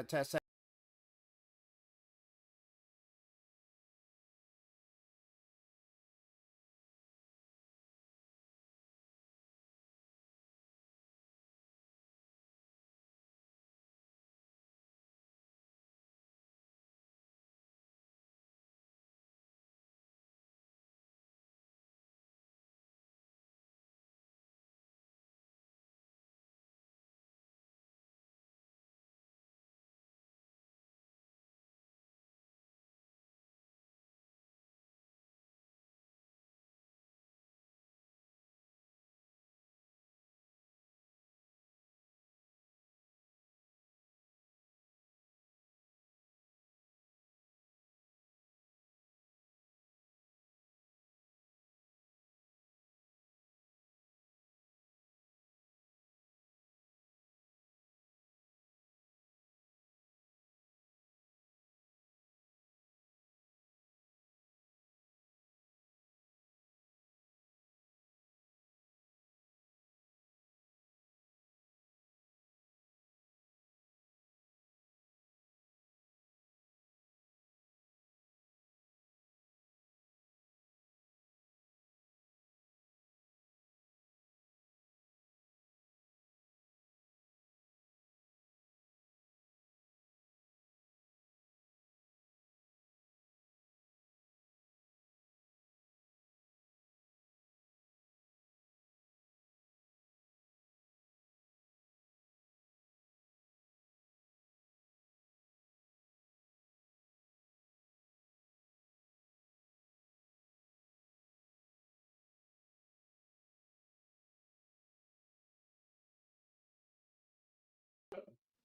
Test.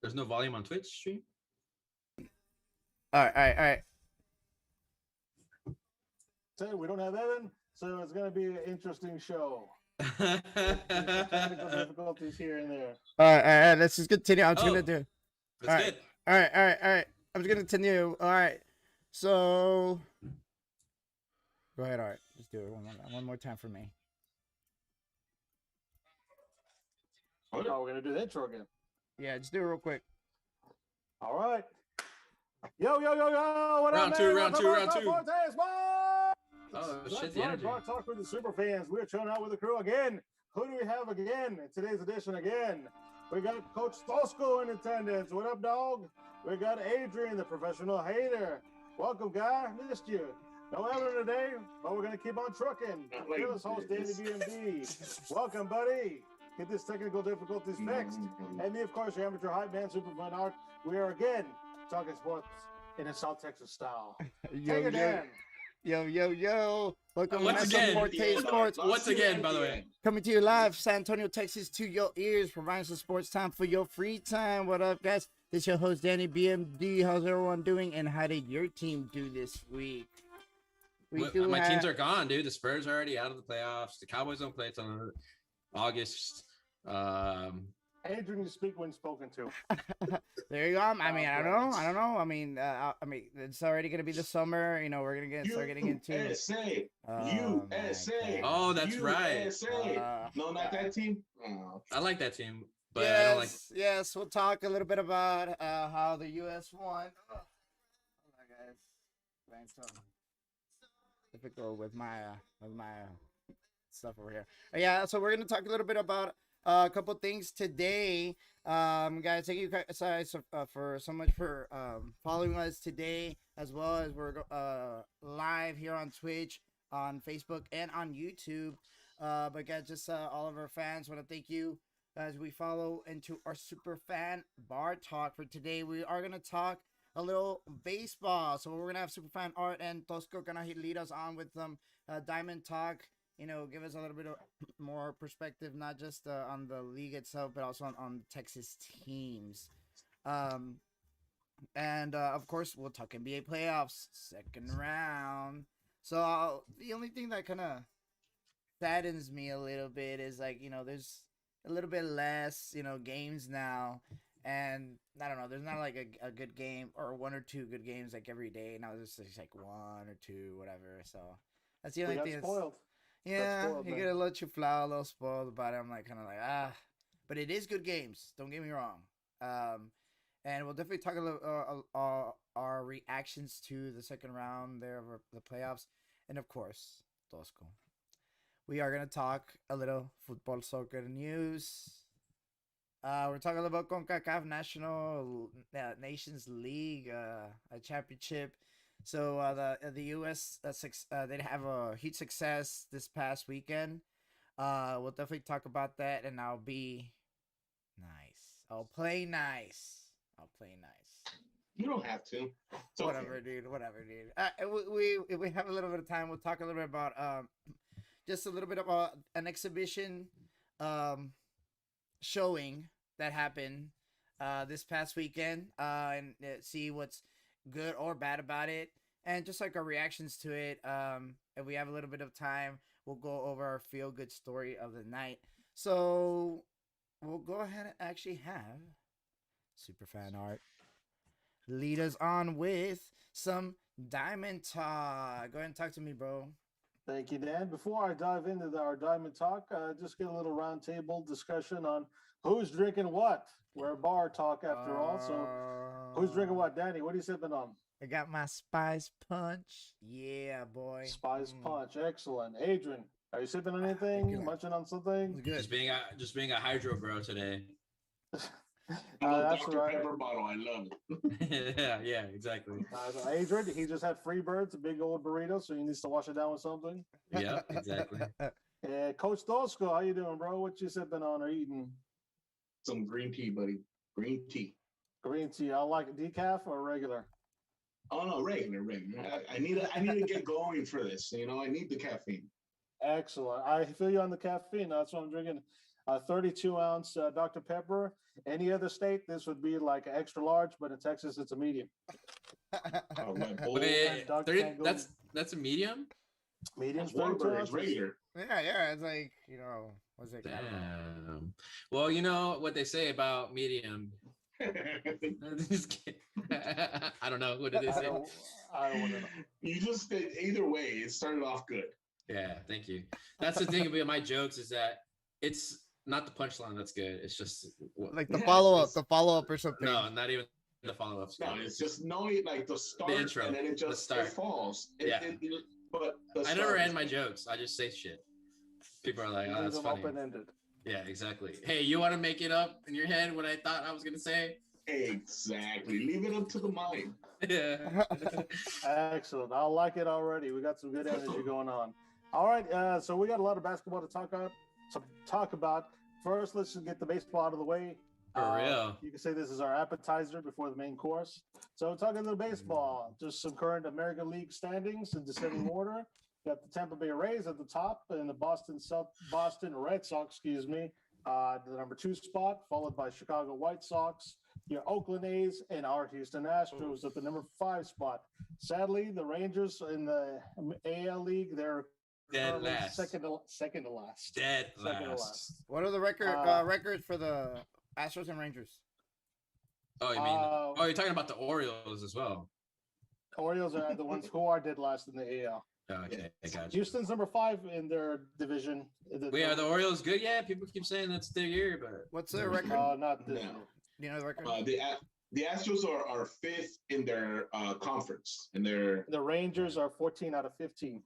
There's no volume on Twitch stream. All right. Say we don't have Evan, so it's gonna be an interesting show. Technical difficulties here and there. All right. Let's just continue. I'm just gonna do. That's good. All right. I'm just gonna continue. All right. So go ahead. All right. Let's do it one more time for me. Oh, we're gonna do the intro again. Yeah, just do it real quick. All right. Yo! What Round up, two, man? round two, round two. Forte Sportz! Oh, That's shit, the right, energy. Rock Talk with the super fans. We're chilling out with the crew again. Who do we have again in today's edition again? We got Coach Tosco in attendance. What up, dog? We got Adrian, the professional hater. Welcome, guy. Missed you. No Evan today, but we're going to keep on trucking. Fearless host, Danny BMD. Welcome, buddy. Get this technical difficulties fixed. And me, of course, your amateur hype man, Super Fun Art. We are again talking sports in a South Texas style. Take it down. Yo. Welcome Once to Mezzo again, Forte Sportz. Once again, by the way. Coming to you live, San Antonio, Texas, to your ears, providing some sports time for your free time. What up, guys? This is your host, Danny BMD. How's everyone doing? And how did your team do this week? My teams are gone, dude. The Spurs are already out of the playoffs. The Cowboys don't play until August. Adrian, you speak when spoken to. There you go. I mean, I don't know. I mean, it's already gonna be the summer. You know, we're gonna start getting into USA. Oh, that's right. No, not that team. Oh. I like that team, but yes, I don't like. Yes, we'll talk a little bit about how the U.S. won. Oh, guys, thanks. Difficult with my stuff over here. Yeah, so we're gonna talk a little bit about a couple things today. Guys, thank you guys for so much for following us today, as well as we're live here on Twitch, on Facebook, and on YouTube. But guys, just all of our fans want to thank you as we follow into our super fan bar talk for today. We are gonna talk a little baseball, so we're gonna have super fan Art and Tosco gonna lead us on with some diamond talk. You know, give us a little bit of more perspective, not just on the league itself, but also on Texas teams. And of course, we'll talk NBA playoffs, second round. So the only thing that kind of saddens me a little bit is, like, you know, there's a little bit less, you know, games now. And I don't know, there's not like a good game or one or two good games like every day. Now there's just like one or two, whatever. So that's the only thing. Spoiled. Yeah, spoiled, you man. get a little too flower, a little spoiled about it. I'm like kind of like but it is good games. Don't get me wrong. and we'll definitely talk a little our reactions to the second round there of the playoffs, and of course, Tosco. We are gonna talk a little football soccer news. We're talking about CONCACAF National Nations League, a championship. So the U.S. They have a huge success this past weekend. We'll definitely talk about that, and I'll be nice. I'll play nice. I'll play nice. You don't have to. It's Whatever, okay. dude. Whatever, dude. If we have a little bit of time, we'll talk a little bit about just a little bit about an exhibition showing that happened this past weekend, and see what's good or bad about it, and just like our reactions to it. If we have a little bit of time, we'll go over our feel good story of the night. So we'll go ahead and actually have super fan art lead us on with some diamond talk. Go ahead and talk to me, bro. Thank you, Dan. Before I dive into our diamond talk, just get a little roundtable discussion on who's drinking what. We're a bar talk after all. So who's drinking what? Danny, what are you sipping on? I got my spice punch. Yeah, boy. Spice punch. Excellent. Adrian, are you sipping on anything? Munching on something? Good. Just being a hydro bro today. That's Dr. right. Pepper bottle. I love it. yeah, exactly. Adrian, he just had Freebirds, a big old burrito, so he needs to wash it down with something. Yep, exactly. Coach Tosco, how you doing, bro? What you sipping on or eating? Some green tea, buddy. Green tea. Green tea. I like it. Decaf or regular? Oh no, regular. I need to get going for this. You know, I need the caffeine. Excellent. I feel you on the caffeine. That's what I'm drinking. 32-ounce Dr. Pepper. Any other state, this would be like an extra large, but in Texas, it's a medium. Wait, 30, that's a medium? Medium's Whataburger is regular. Yeah, it's like, what's it? Damn. Well, you know what they say about medium. I don't know. What did they say? I don't want to know. You just either way, it started off good. Yeah, thank you. That's the thing about my jokes is that it's not the punchline that's good. It's just like the follow-up or something. No, not even the follow-up. No, it's just knowing like the start, the intro, and then it just it falls. But I never end my jokes. I just say shit. People are like, "Oh, that's funny." Open-ended. Yeah, exactly. Hey, you want to make it up in your head what I thought I was gonna say? Exactly. Leave it up to the mind. Yeah. Excellent. I like it already. We got some good energy going on. All right. So we got a lot of basketball to talk about. First, let's just get the baseball out of the way. For real. You can say this is our appetizer before the main course. So talking a little baseball, just some current American League standings in descending order. Got the Tampa Bay Rays at the top and the Boston Red Sox, the number 2 spot, followed by Chicago White Sox, your Oakland A's, and our Houston Astros at the number 5 spot. Sadly, the Rangers in the AL League, they're dead last. Second to last. Dead last. What are the records for the Astros and Rangers? Oh, you mean? You're talking about the Orioles as well. Orioles are the ones who are dead last in the AL. Oh, okay, I got you. Houston's number 5 in their division. Are the Orioles good? Yeah, people keep saying that's their year, but what's their record? Not this year. Do you know the record? The Astros are 5th in their conference, and the Rangers are 14 out of 15.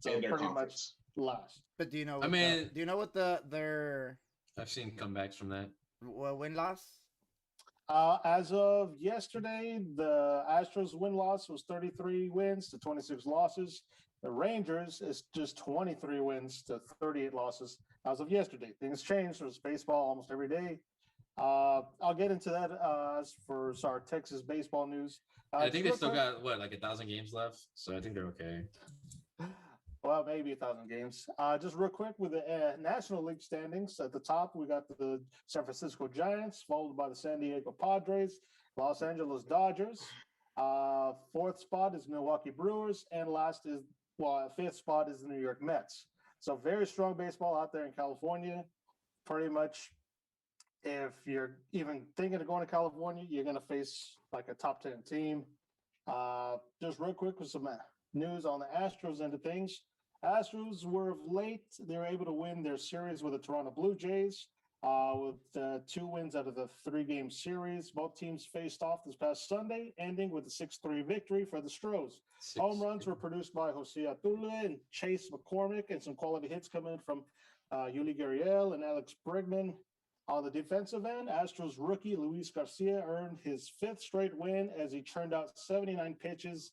So in their pretty conference. much last. But do you know? do you know what their? I've seen comebacks from that. Win-loss? As of yesterday, the Astros win-loss was 33 wins to 26 losses. The Rangers is just 23 wins to 38 losses as of yesterday. Things change. There's baseball almost every day. I'll get into that as for our Texas baseball news. I think they still got, 1,000 games left? So I think they're okay. Well, maybe 1,000 games. Just real quick with the National League standings. At the top, we got the San Francisco Giants, followed by the San Diego Padres, Los Angeles Dodgers. 4th spot is Milwaukee Brewers, and 5th spot is the New York Mets. So very strong baseball out there in California. Pretty much, if you're even thinking of going to California, you're going to face like a top 10 team. Just real quick with some news on the Astros end of things. Astros were of late. They were able to win their series with the Toronto Blue Jays. with 2 wins out of the 3-game series. Both teams faced off this past Sunday, ending with a 6-3 victory for the Stros. Home runs were produced by Jose Atule and Chase McCormick, and some quality hits coming from Yuli Gurriel and Alex Bregman. On the defensive end, Astros rookie Luis Garcia earned his 5th straight win as he churned out 79 pitches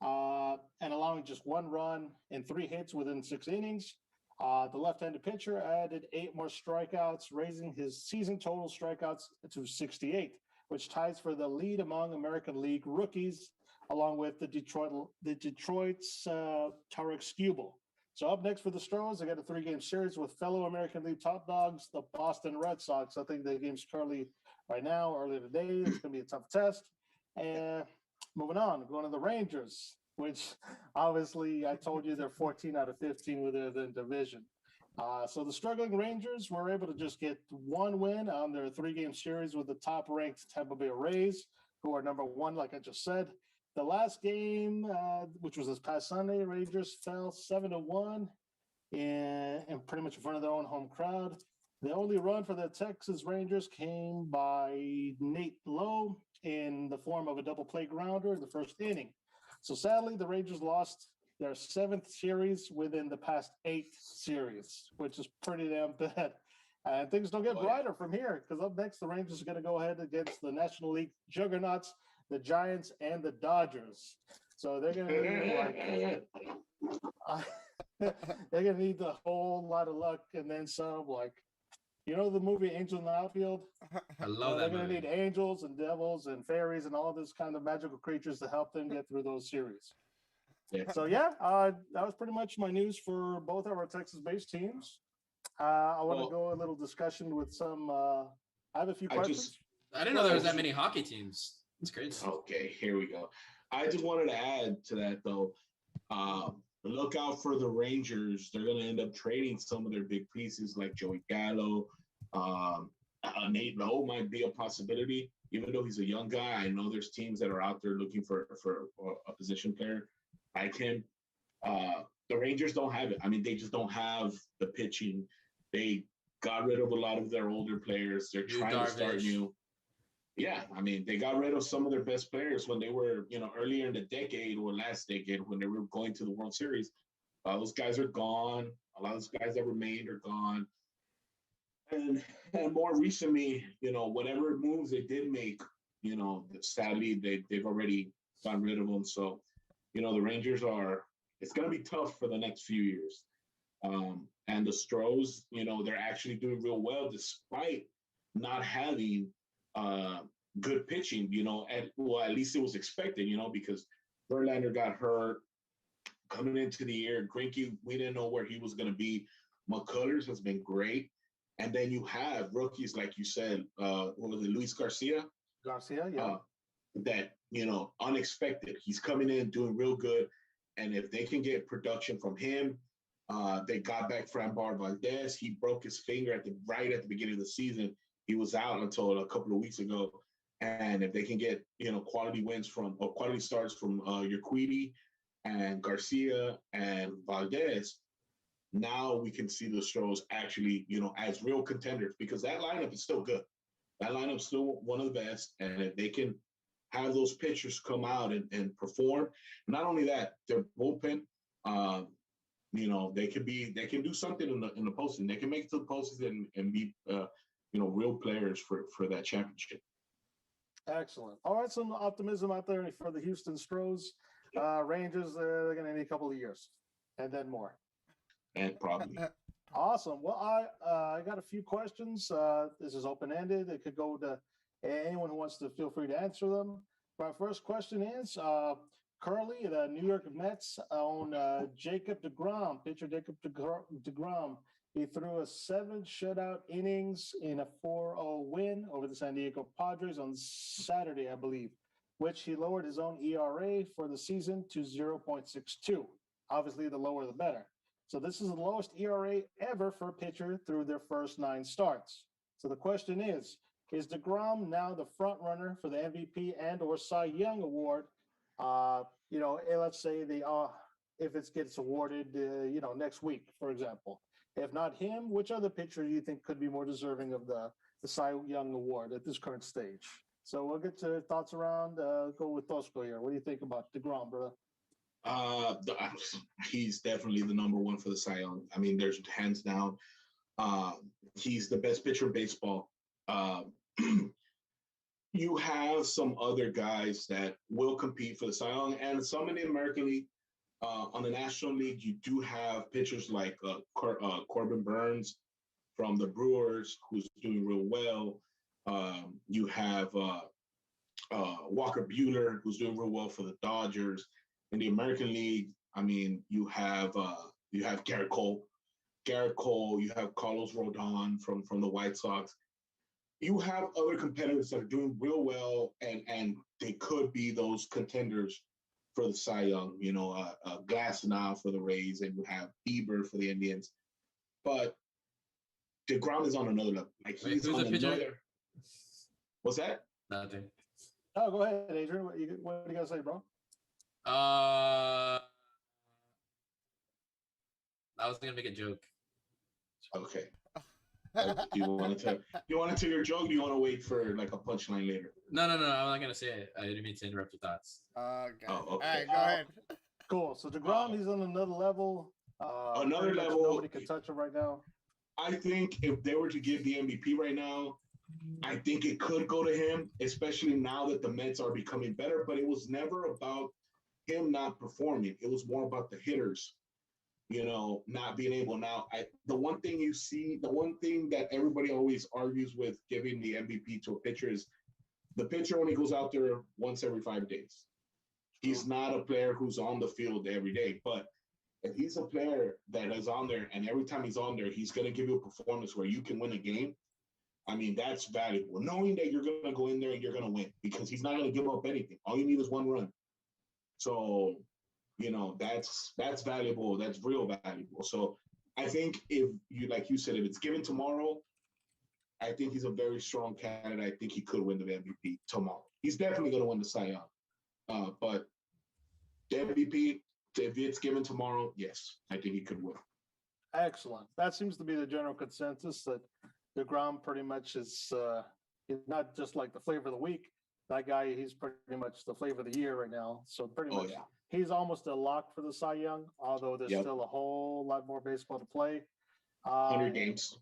and allowing just 1 run and 3 hits within 6 innings. The left-handed pitcher added 8 more strikeouts, raising his season total strikeouts to 68, which ties for the lead among American League rookies, along with the Detroit's Tarek Skubal. So up next for the Stros, they got a 3-game series with fellow American League top dogs, the Boston Red Sox. I think the game's currently right now, early today. It's going to be a tough test. And moving on, going to the Rangers, which obviously I told you they're 14 out of 15 within the division. So the struggling Rangers were able to just get 1 win on their 3-game series with the top-ranked Tampa Bay Rays, who are number 1, like I just said. The last game, which was this past Sunday, Rangers fell 7-1 and pretty much in front of their own home crowd. The only run for the Texas Rangers came by Nate Lowe in the form of a double play grounder in the 1st inning. So sadly, the Rangers lost their 7th series within the past 8 series, which is pretty damn bad. And things don't get brighter from here, because up next, the Rangers are going to go ahead against the National League juggernauts, the Giants and the Dodgers. So they're going to need they're going to need a whole lot of luck and then some. Like, you know the movie Angel in the Outfield? I love that They're going to movie. need angels and devils and fairies and all this kind of magical creatures to help them get through those series. Yeah. So that was pretty much my news for both of our Texas-based teams. I want to go a little discussion with some. I have a few questions. I didn't know there was that many hockey teams. It's crazy. Okay, here we go. I just wanted to add to that, though. Look out for the Rangers. They're going to end up trading some of their big pieces like Joey Gallo. Nate Lowe might be a possibility, even though he's a young guy. I know there's teams that are out there looking for a position player like him. The Rangers don't have it. I mean, they just don't have the pitching. They got rid of a lot of their older players. They're trying to start new. Yeah, I mean, they got rid of some of their best players when they were, earlier in the decade or last decade when they were going to the World Series. Those guys are gone. A lot of those guys that remained are gone. And more recently, whatever moves they did make, sadly, they've already gotten rid of them. So, the Rangers it's going to be tough for the next few years. And the Stros, they're actually doing real well despite not having good pitching, at least it was expected, because Verlander got hurt coming into the year. Greinke, we didn't know where he was going to be. McCullers has been great. And then you have rookies, like you said, what was it, Luis Garcia? Garcia, yeah. That, unexpected. He's coming in doing real good. And if they can get production from him, they got back Framber Valdez. He broke his finger right at the beginning of the season. He was out until a couple of weeks ago. And if they can get, quality starts from Urquidy and Garcia and Valdez, now we can see the Stros actually, as real contenders, because that lineup is still good. That lineup's still one of the best. And if they can have those pitchers come out and perform, not only that, their bullpen, they can do something in the postseason. They can make it to the postseason and be real players for that championship. Excellent. All right, some optimism out there for the Houston Stros. Rangers, they're going to need a couple of years and then more. And probably. Awesome. Well, I got a few questions. This is open-ended. It could go to anyone who wants to feel free to answer them. My first question is, currently the New York Mets own Jacob deGrom, pitcher Jacob deGrom. He threw a 7 shutout innings in a 4-0 win over the San Diego Padres on Saturday, I believe, which he lowered his own ERA for the season to 0.62. Obviously, the lower the better. So this is the lowest ERA ever for a pitcher through their first 9 starts. So the question is deGrom now the front runner for the MVP and or Cy Young award? Let's say if it gets awarded, next week, for example. If not him, which other pitcher do you think could be more deserving of the Cy Young Award at this current stage? So we'll get to thoughts around. Go with Tosco here. What do you think about DeGrom, brother? He's definitely the number one for the Cy Young. I mean, there's hands down. He's the best pitcher in baseball. You have some other guys that will compete for the Cy Young, and some in the American League. On the National League, you do have pitchers like Corbin Burns from the Brewers, who's doing real well. You have Walker Buehler, who's doing real well for the Dodgers. In the American League, I mean, you have Garrett Cole. You have Carlos Rodon from the White Sox. You have other competitors that are doing real well, and they could be those contenders for the Cy Young. You know, Glasnow for the Rays, and you have Bieber for the Indians. But DeGrom is on another level. Like, he's on another. What's that? Nothing. Oh, go ahead, Adrian. What do you got to say, bro? I was gonna make a joke. Okay. Do you want to tell your joke? Or do you want to wait for like a punchline later? No. I'm not gonna say it. I didn't mean to interrupt your thoughts. Okay. Oh, okay. All right, go ahead. Cool. So DeGrom, he's on another level. Another level. Nobody can touch him right now. I think if they were to give the MVP right now, I think it could go to him, especially now that the Mets are becoming better. But it was never about him not performing. It was more about the hitters, you know, not being able. Now, the one thing that everybody always argues with giving the MVP to a pitcher is the pitcher only goes out there once every 5 days. He's not a player who's on the field every day. But if he's a player that is on there and every time he's on there, he's going to give you a performance where you can win a game, I mean, that's valuable. Knowing that you're going to go in there and you're going to win, because he's not going to give up anything. All you need is one run. So, you know, that's valuable. That's real valuable. So I think if you, like you said, if it's given tomorrow, I think he's a very strong candidate. I think he could win the MVP tomorrow. He's definitely going to win the Cy Young. But the MVP, if it's given tomorrow, yes, I think he could win. Excellent. That seems to be the general consensus, that DeGrom pretty much is not just like the flavor of the week. That guy, he's pretty much the flavor of the year right now. So pretty much he's almost a lock for the Cy Young, although there's still a whole lot more baseball to play. 100 games.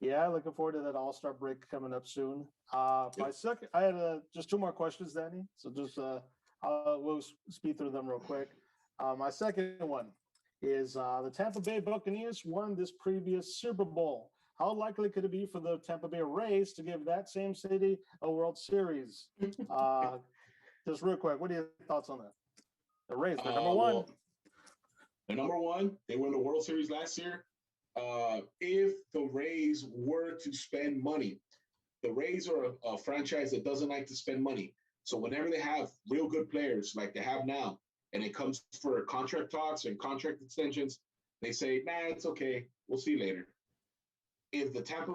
Yeah, looking forward to that All-Star break coming up soon. My second, I had just 2 more questions, Danny. So just we'll speed through them real quick. My second one is the Tampa Bay Buccaneers won this previous Super Bowl. How likely could it be for the Tampa Bay Rays to give that same city a World Series? Just real quick, what are your thoughts on that? The Rays, they're number one. Well, they're number one. They won the World Series last year. If the Rays were to spend money, the Rays are a franchise that doesn't like to spend money. So whenever they have real good players like they have now, and it comes for contract talks and contract extensions, they say, nah, it's okay. We'll see you later. If the Tampa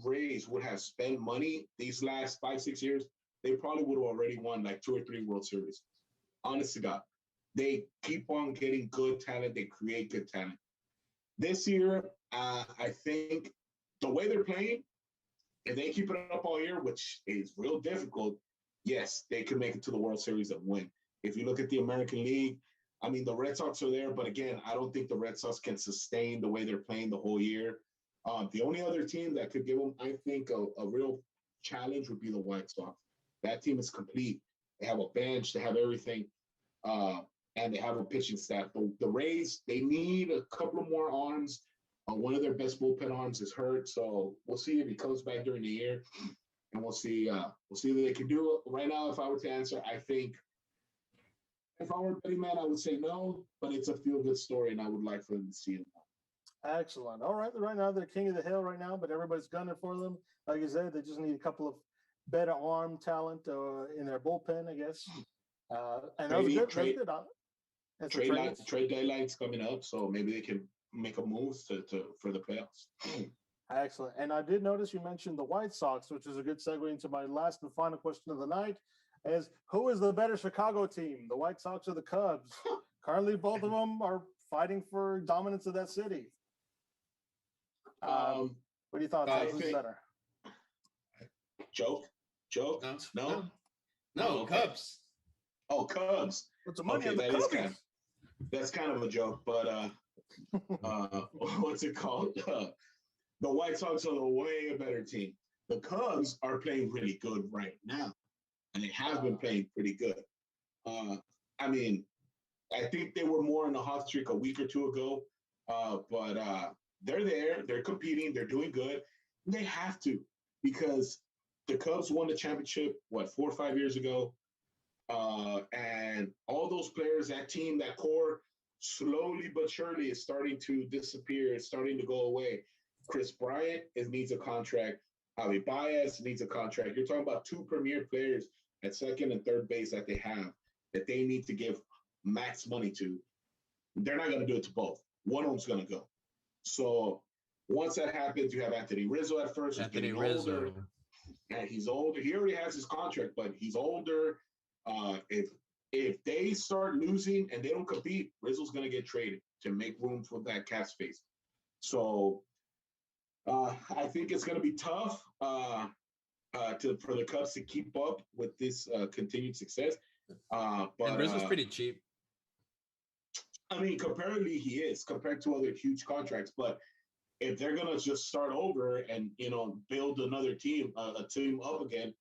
Rays would have spent money these last 5-6 years, they probably would have already won like 2 or 3 World Series. Honest to God. They keep on getting good talent. They create good talent. This year, I think the way they're playing, if they keep it up all year, which is real difficult, yes, they can make it to the World Series and win. If you look at the American League, I mean, the Red Sox are there, but again, I don't think the Red Sox can sustain the way they're playing the whole year. The only other team that could give them, I think, a real challenge would be the White Sox. That team is complete. They have a bench. They have everything. And they have a pitching staff. The Rays, they need a couple of more arms. One of their best bullpen arms is hurt. So we'll see if he comes back during the year. And we'll see what they can do. Right now, if I were to answer, I think if I were a betting man, I would say no. But it's a feel-good story, and I would like for them to see it. Excellent. All right. Right now, they're king of the hill right now, but everybody's gunning for them. Like you said, they just need a couple of better arm talent in their bullpen, I guess. And that was good. Trade deadline's coming up, so maybe they can make a move for the playoffs. Excellent. And I did notice you mentioned the White Sox, which is a good segue into my last and final question of the night, is who is the better Chicago team, the White Sox or the Cubs? Currently, both of them are fighting for dominance of that city. What do you thought? Who's better? Joke? No. No, Cubs. Oh, Cubs. What's the money Okay, on the Cubs? That's kind of a joke, but what's it called? The White Sox are way a better team. The Cubs are playing really good right now, and they have been playing pretty good. I mean, I think they were more in a hot streak a week or two ago, but they're there. They're competing. They're doing good. They have to, because the Cubs won the championship, 4 or 5 years ago? And all those players, that team, that core, slowly but surely is starting to disappear. It's starting to go away. Chris Bryant needs a contract. Javi Baez needs a contract. You're talking about two premier players at second and third base that they need to give max money to. They're not going to do it to both. One of them's going to go. So once that happens, you have Anthony Rizzo at first. Anthony Rizzo. Older, and he's older. He already has his contract, but he's older. If they start losing and they don't compete, Rizzo's going to get traded to make room for that cap space. So I think it's going to be tough for the Cubs to keep up with this continued success. But Rizzo's pretty cheap. I mean, comparatively, he is compared to other huge contracts. But if they're going to just start over and, build another team, a team up again,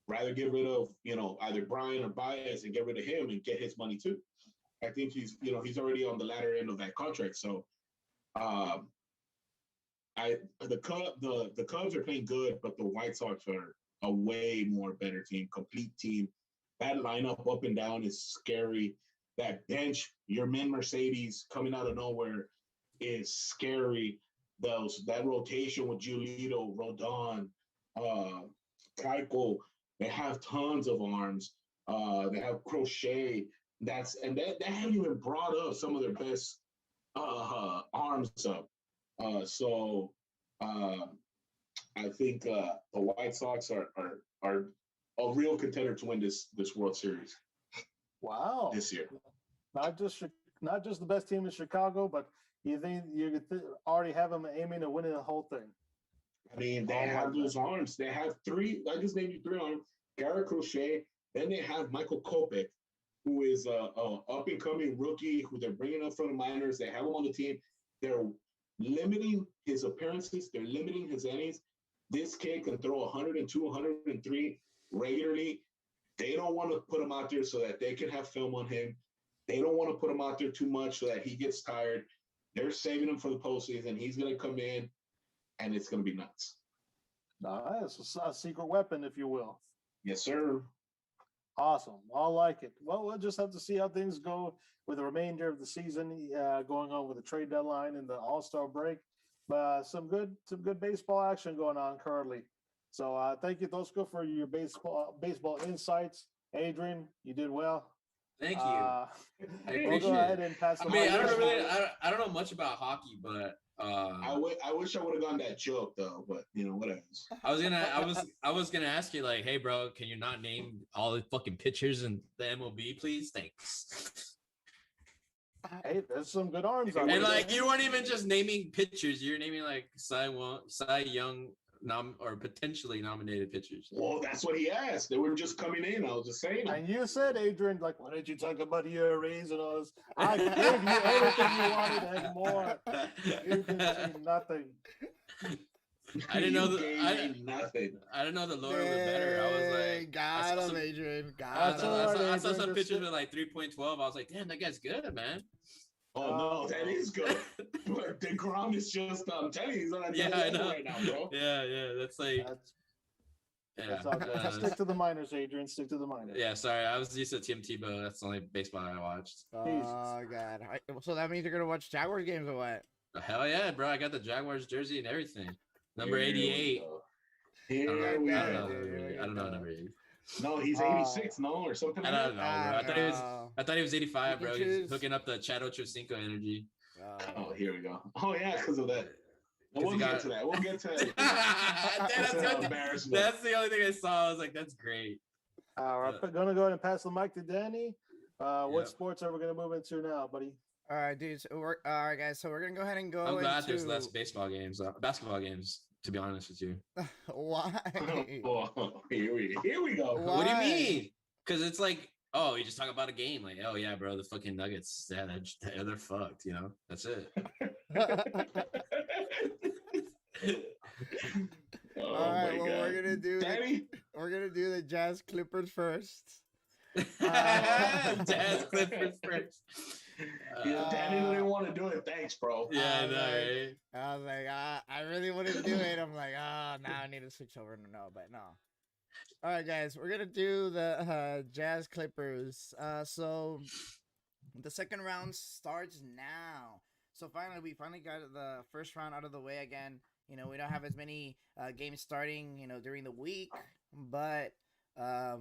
rather get rid of, either Brian or Baez and get rid of him and get his money too. I think he's already on the latter end of that contract. So the Cubs are playing good, but the White Sox are a way more better team, complete team. That lineup up and down is scary. That bench, your men Mercedes coming out of nowhere is scary. That rotation with Giolito, Rodon, Keuchel, they have tons of arms. They have Crochet. They haven't even brought up some of their best arms up. So I think the White Sox are a real contender to win this World Series. Wow! This year, not just the best team in Chicago, but you think you already have them aiming to winning the whole thing. I mean, they have those arms. They have three. I just named you three arms. Garrett Crochet. Then they have Michael Kopech, who is a up-and-coming rookie who they're bringing up from the minors. They have him on the team. They're limiting his appearances. They're limiting his innings. This kid can throw 102, 103 regularly. They don't want to put him out there so that they can have film on him. They don't want to put him out there too much so that he gets tired. They're saving him for the postseason. He's going to come in, and it's going to be nuts. It's a secret weapon, if you will. Yes, sir. Awesome. I like it. Well, we'll just have to see how things go with the remainder of the season going on with the trade deadline and the All-Star break. But some good baseball action going on currently. So thank you, Tosco, for your baseball insights. Adrian, you did well. Thank you. I appreciate we'll go ahead and pass the mic. I don't know much about hockey, but I wish I would have gone that joke though, but whatever. I was gonna ask you, like, hey bro, can you not name all the fucking pitchers in the MLB, please? Thanks. Hey, there's some good arms. And like, you weren't even just naming pitchers; you're naming like Cy Young or potentially nominated pitchers. Well, that's what he asked. They were just coming in. I was just saying. And you said, Adrian, like, why did you talk about ERAs and all this? I gave you everything you wanted and more. You didn't say nothing. I didn't know nothing. I didn't know the lower was better. I was like, got him, Adrian. I saw some pictures with like 3.12. I was like, damn, that guy's good, man. Oh no, that is good. But DeGrom is just I'm telling you, he's on that I know. right now, bro. Yeah, that's like that's all good. Stick to the minors, Adrian. Stick to the minors. Yeah, sorry, I was used to Tim Tebow. That's the only baseball I watched. Oh god. So that means you're gonna watch Jaguars games or what? Hell yeah, bro! I got the Jaguars jersey and everything. Number 88. I don't know number 80. No, he's 86, or something. I don't know, bro. I thought he was 85, bro. He's hooking up the Chad Ochocinco energy. Oh, here we go. Oh yeah, because of that. We'll get to that. That's the only thing I saw. I was like, that's great. We're gonna go ahead and pass the mic to Danny. What sports are we gonna move into now, buddy? All right, dude. So all right, guys. So we're gonna go ahead and go I'm glad there's into less basketball games. To be honest with you, why? Oh, here we go. Why? what do you mean? Because it's like, oh, you just talk about a game, like, oh yeah, bro, the fucking Nuggets, yeah, they're fucked. You know, that's it. All Oh right. my Well, god, Danny. we're gonna do the Jazz Clippers first. Jazz Clippers first. Danny didn't want to do it. Thanks, bro. Yeah, I was know, like, right? I was like, I really wanted to do it. I'm like, now I need to switch over. No, but no. All right, guys, we're gonna do the Jazz Clippers. So the second round starts now. So we finally got the first round out of the way again. You know, we don't have as many games starting, you know, during the week, but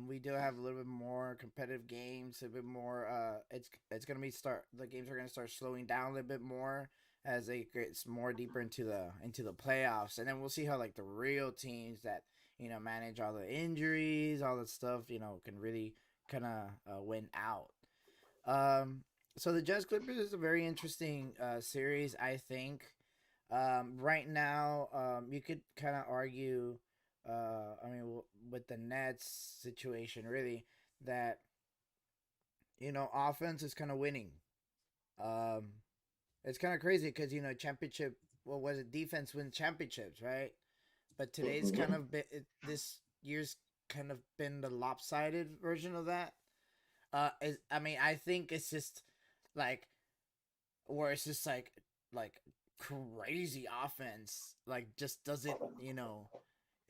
we do have a little bit more competitive games, a bit more. It's gonna be the games are gonna start slowing down a little bit more as they get more deeper into the playoffs, and then we'll see how like the real teams that manage all the injuries, all that stuff, can really kind of win out. So the Jazz Clippers is a very interesting series, I think. Right now, you could kind of argue, with the Nets situation, really, that offense is kind of winning. Um, it's kind of crazy because championship. What was it? Defense wins championships, right? But today's kind of this year's kind of been the lopsided version of that. I think it's just like where it's just like crazy offense, like just doesn't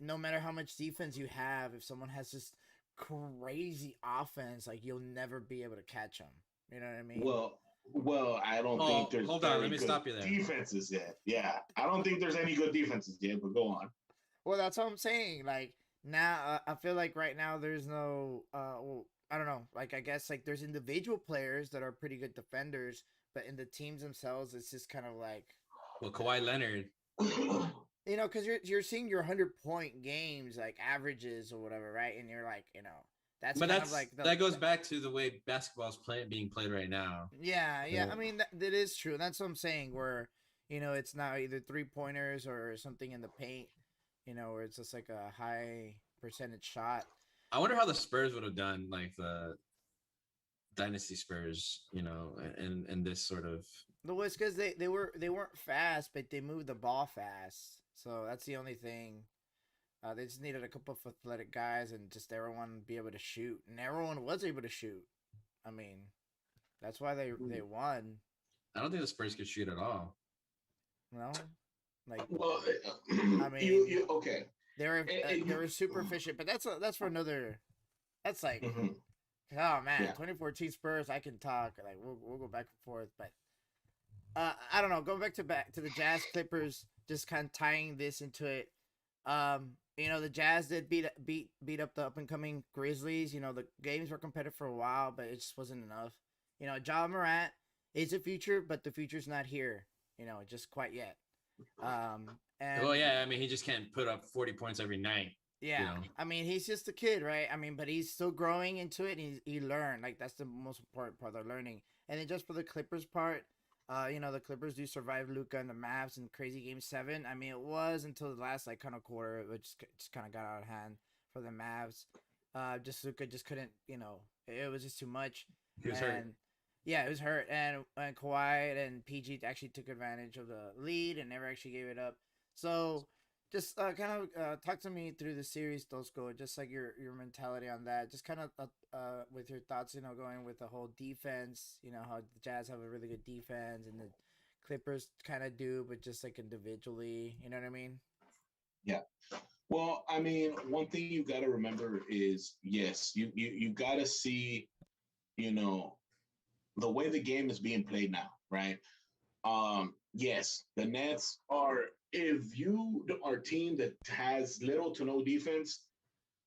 no matter how much defense you have, if someone has just crazy offense, like you'll never be able to catch them. You know what I mean? Well, I don't think there's hold on, let me good stop you there. defenses yet. Yeah, I don't think there's any good defenses yet. But go on. Well, that's what I'm saying. Like now, I feel like right now there's no. Well, I don't know. Like I guess like there's individual players that are pretty good defenders, but in the teams themselves, it's just kind of like. Well, Kawhi Leonard. Because you're seeing your 100-point games like averages or whatever, right? And you're like, that's But kind of like that goes back to the way basketball's being played right now. Yeah. I mean that is true. That's what I'm saying. Where it's now either 3-pointers or something in the paint. Where it's just like a high percentage shot. I wonder how the Spurs would have done, like the Dynasty Spurs, and this sort of. No, it's because they weren't fast, but they moved the ball fast. So that's the only thing. They just needed a couple of athletic guys and just everyone be able to shoot, and everyone was able to shoot. I mean, that's why they won. I don't think the Spurs could shoot at all. No, like well, I mean, you okay? They were super efficient, but that's for another. That's like, oh man, Yeah. 2014 Spurs. I can talk like we'll go back and forth, but I don't know. Going back to the Jazz Clippers, just kind of tying this into it. The Jazz did beat up the up and coming Grizzlies. The games were competitive for a while, but it just wasn't enough. Ja Morant is a future, but the future's not here. Just quite yet. And Well, yeah, I mean, he just can't put up 40 points every night. yeah, I mean, he's just a kid, right? I mean, but he's still growing into it. He learned, like that's the most important part of learning. And then just for the Clippers part, the Clippers do survive Luka and the Mavs in crazy Game 7. I mean, it was until the last like kind of quarter, which just kind of got out of hand for the Mavs. Just Luka just couldn't, it was just too much. He was hurt. Yeah, it was hurt, and Kawhi and PG actually took advantage of the lead and never actually gave it up. So, just kind of talk to me through the series, Tosco. Just like your mentality on that. Just kind of with your thoughts, going with the whole defense. How the Jazz have a really good defense, and the Clippers kind of do, but just like individually. You know what I mean? Yeah. Well, I mean, one thing you got to remember is yes, you got to see, the way the game is being played now, right? Yes, the Nets are. If you are a team that has little to no defense,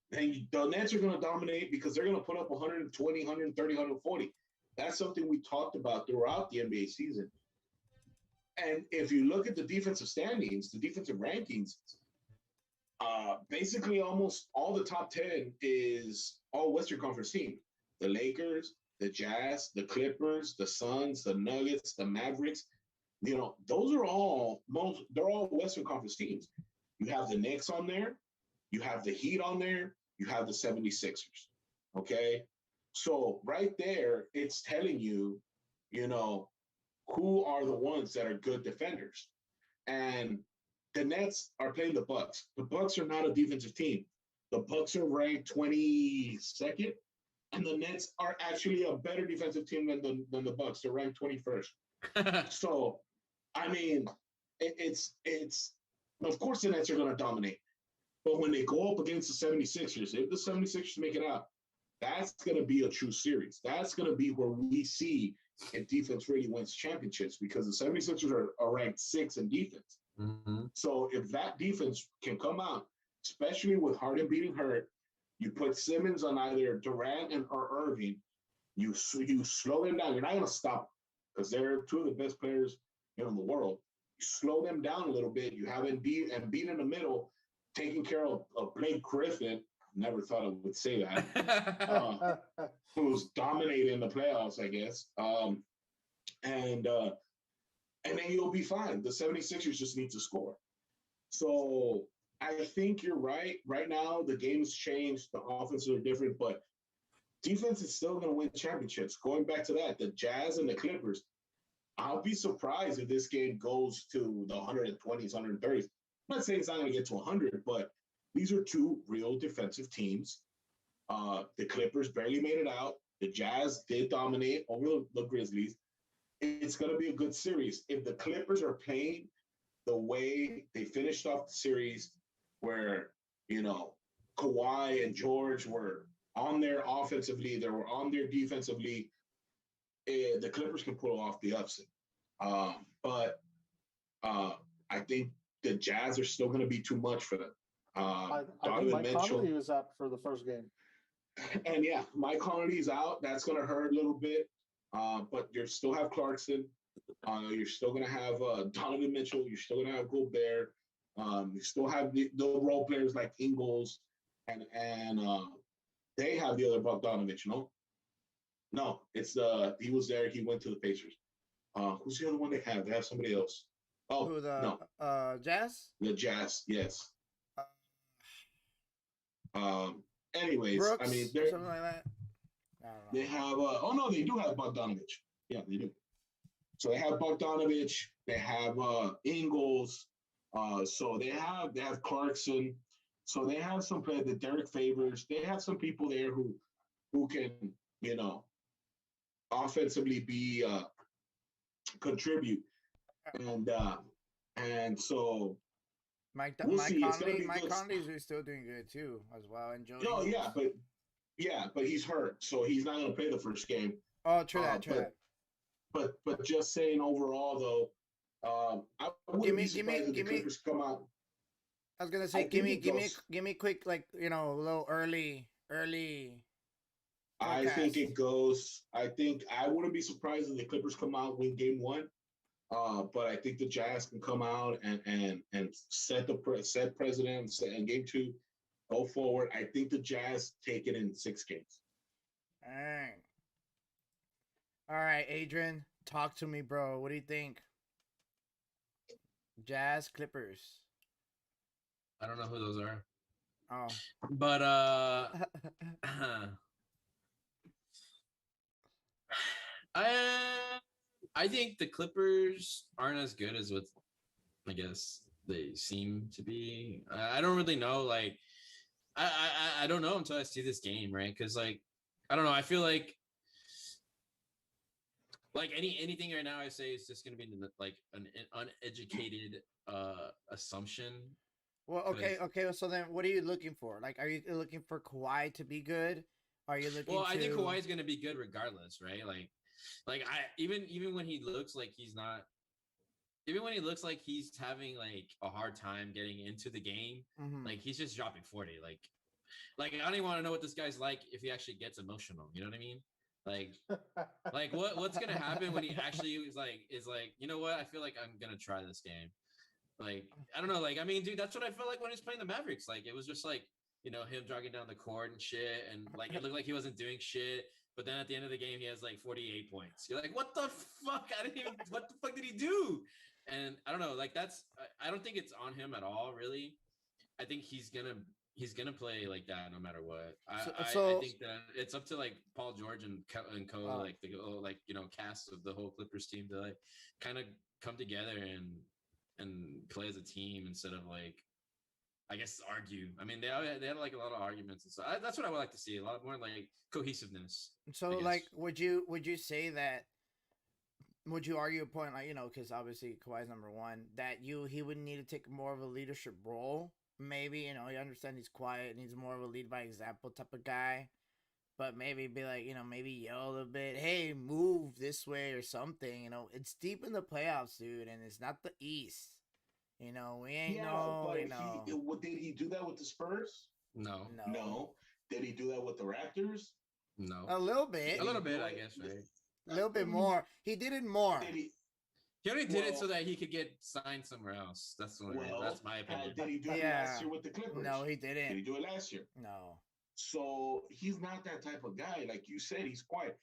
then the Nets are going to dominate because they're going to put up 120, 130, 140. That's something we talked about throughout the NBA season. And if you look at the defensive standings, the defensive rankings, basically almost all the top 10 is all Western Conference team. The Lakers, the Jazz, the Clippers, the Suns, the Nuggets, the Mavericks. Those are they're all Western Conference teams. You have the Knicks on there, you have the Heat on there, you have the 76ers. Okay. So right there, it's telling you, who are the ones that are good defenders. And the Nets are playing the Bucks. The Bucks are not a defensive team. The Bucks are ranked 22nd, and the Nets are actually a better defensive team than the Bucks. They're ranked 21st. So, I mean, it's of course the Nets are going to dominate. But when they go up against the 76ers, if the 76ers make it out, that's going to be a true series. That's going to be where we see if defense really wins championships, because the 76ers are ranked 6th in defense. Mm-hmm. So if that defense can come out, especially with Harden being hurt, you put Simmons on either Durant or Irving, you slow them down. You're not going to stop because they're two of the best players in the world. You slow them down a little bit. You have Embiid in the middle, taking care of Blake Griffin. Never thought I would say that. Who's dominating the playoffs, I guess. And then you'll be fine. The 76ers just need to score. So I think you're right. Right now, the game's changed. The offenses are different, but defense is still going to win championships. Going back to that, the Jazz and the Clippers, I'll be surprised if this game goes to the 120s, 130s. I'm not saying it's not going to get to 100, but these are two real defensive teams. The Clippers barely made it out. The Jazz did dominate over the Grizzlies. It's going to be a good series. If the Clippers are playing the way they finished off the series, where, Kawhi and George were on there offensively, they were on there defensively, the Clippers can pull off the upset. But I think the Jazz are still going to be too much for them. I think Mike Conley was up for the first game. And yeah, Mike Conley's out. That's going to hurt a little bit. But you still have Clarkson. You're still going to have Donovan Mitchell. You're still going to have Gobert. You still have the role players like Ingles. And they have the other Bogdanovich, no? No, it's he was there. He went to the Pacers. Who's the other one they have? They have somebody else. Oh, no. Jazz? The Jazz, yes. Anyways, Brooks, I mean, something like that. they have. They do have Bogdanovich. Yeah, they do. So they have Bogdanovich. They have Ingles. So they have Clarkson. So they have some players. The Derek Favors. They have some people there who can offensively be contribute, and so. Mike We'll see. Mike Conley's still doing good too, as well. And Joe. Oh yeah, but he's hurt, so he's not going to play the first game. Oh, true that. But just saying overall though, I wouldn't be surprised if the Clippers come out. I was gonna say, give me quick, like a little early. I think it goes. I think I wouldn't be surprised if the Clippers come out win game one. But I think the Jazz can come out and set precedent and game two, go forward. I think the Jazz take it in 6 games. All right, Adrian, talk to me, bro. What do you think? Jazz, Clippers. I don't know who those are. Oh, but I think the Clippers aren't as good as what I guess they seem to be. I don't really know. Like, I don't know until I see this game, right? Because I don't know. I feel like anything right now I say is just gonna be like an uneducated assumption. Well, okay. So then, what are you looking for? Like, are you looking for Kawhi to be good? Are you looking? Well, I think Kawhi's gonna be good regardless, right? Like even when he looks like he's not, even when he looks like he's having like a hard time getting into the game, like he's just dropping 40. Like I don't even want to know what this guy's like if he actually gets emotional. You know what I mean? Like what's gonna happen when he actually is like, you know what? I feel like I'm gonna try this game. Like, I don't know. Like, I mean, dude, that's what I felt like when he was playing the Mavericks. Like, it was just like, him jogging down the court and shit. And like, it looked like he wasn't doing shit. but then at the end of the game he has like 48 points. You're like, what the fuck? I didn't even. What the fuck did he do? And I don't know. Like I don't think it's on him at all. Really, I think he's gonna play like that no matter what. I think that it's up to like Paul George and like the cast of the whole Clippers team to like kind of come together and play as a team instead of like, I guess, argue. I mean, they had like a lot of arguments and stuff. That's what I would like to see. A lot more like cohesiveness. So like, would you say that? Would you argue a point like, because obviously Kawhi's number one, that he would need to take more of a leadership role? Maybe, you understand he's quiet and he's more of a lead by example type of guy, but maybe be like, maybe yell a little bit, hey, move this way or something. It's deep in the playoffs, dude, and it's not the East. We ain't did he do that with the Spurs? No. Did he do that with the Raptors? No. A little bit, I guess, right? A little bit more. He did it more. He only did it so that he could get signed somewhere else. That's my opinion. Did he do it last year with the Clippers? No, he didn't. Did he do it last year? No. So he's not that type of guy. Like you said, he's quiet.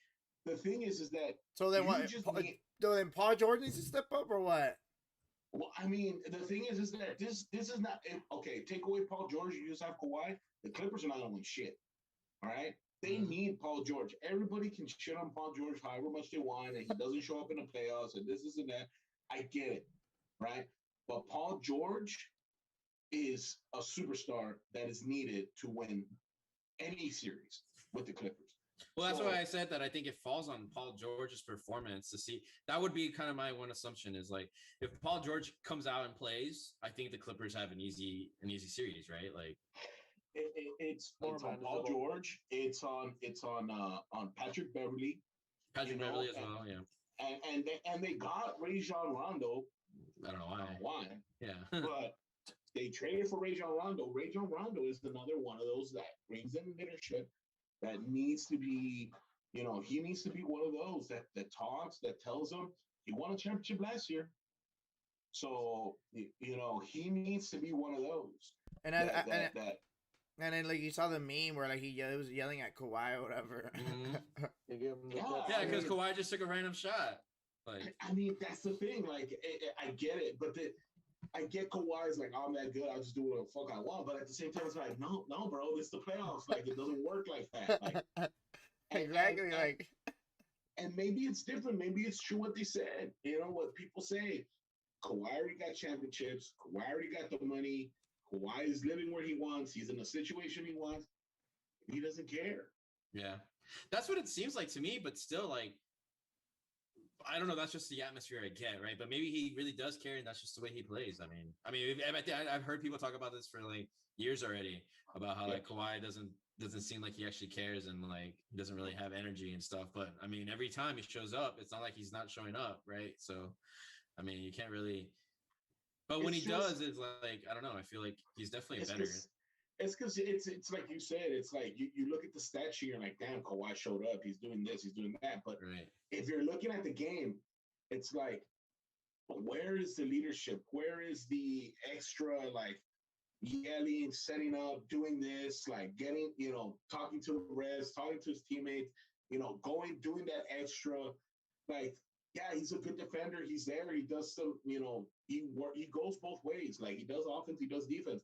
The thing is that. So then what? Then Paul George needs to step up or what? Well, I mean, the thing is that this is not okay. Take away Paul George, you just have Kawhi. The Clippers are not gonna win shit. All right. They need Paul George. Everybody can shit on Paul George however much they want, and he doesn't show up in the playoffs, and this and that. I get it, right? But Paul George is a superstar that is needed to win any series with the Clippers. Well, that's why I said that I think it falls on Paul George's performance to see. That would be kind of my one assumption is like if Paul George comes out and plays, I think the Clippers have an easy series, right? Like. It's on Paul George. It's on Patrick Beverly. Beverly as well, yeah. And they got Rajon Rondo. I don't know why. Yeah. But they traded for Rajon Rondo. Rajon Rondo is another one of those that brings in leadership that needs to be, he needs to be one of those that talks, that tells them he won a championship last year. So, he needs to be one of those. And then, like, you saw the meme where, like, he was yelling at Kawhi or whatever. Yeah, because Kawhi just took a random shot. Like, I mean, that's the thing. Like, I get it, but I get Kawhi's like, I'm that good. I'll just do whatever the fuck I want. But at the same time, it's like, no, bro, this is the playoffs. Like, it doesn't work like that. Like, exactly. And maybe it's different. Maybe it's true what they said. What people say. Kawhi already got championships. Kawhi already got the money. Kawhi is living where he wants. He's in the situation he wants. He doesn't care. Yeah. That's what it seems like to me, but still, like, I don't know. That's just the atmosphere I get, right? But maybe he really does care, and that's just the way he plays. I mean, I've heard people talk about this for, like, years already, about how, like, Kawhi doesn't seem like he actually cares and, like, he doesn't really have energy and stuff. But, I mean, every time he shows up, it's not like he's not showing up, right? So, I mean, you can't really... But when he does, it's like, I don't know. I feel like he's definitely better. It's because it's like you said. It's like you look at the stat sheet, you're like, damn, Kawhi showed up. He's doing this. He's doing that. But if you're looking at the game, it's like, where is the leadership? Where is the extra, like, yelling, setting up, doing this, like getting, talking to the refs, talking to his teammates, doing that extra, like, yeah, he's a good defender. He's there. He does some, he goes both ways. Like, he does offense, he does defense.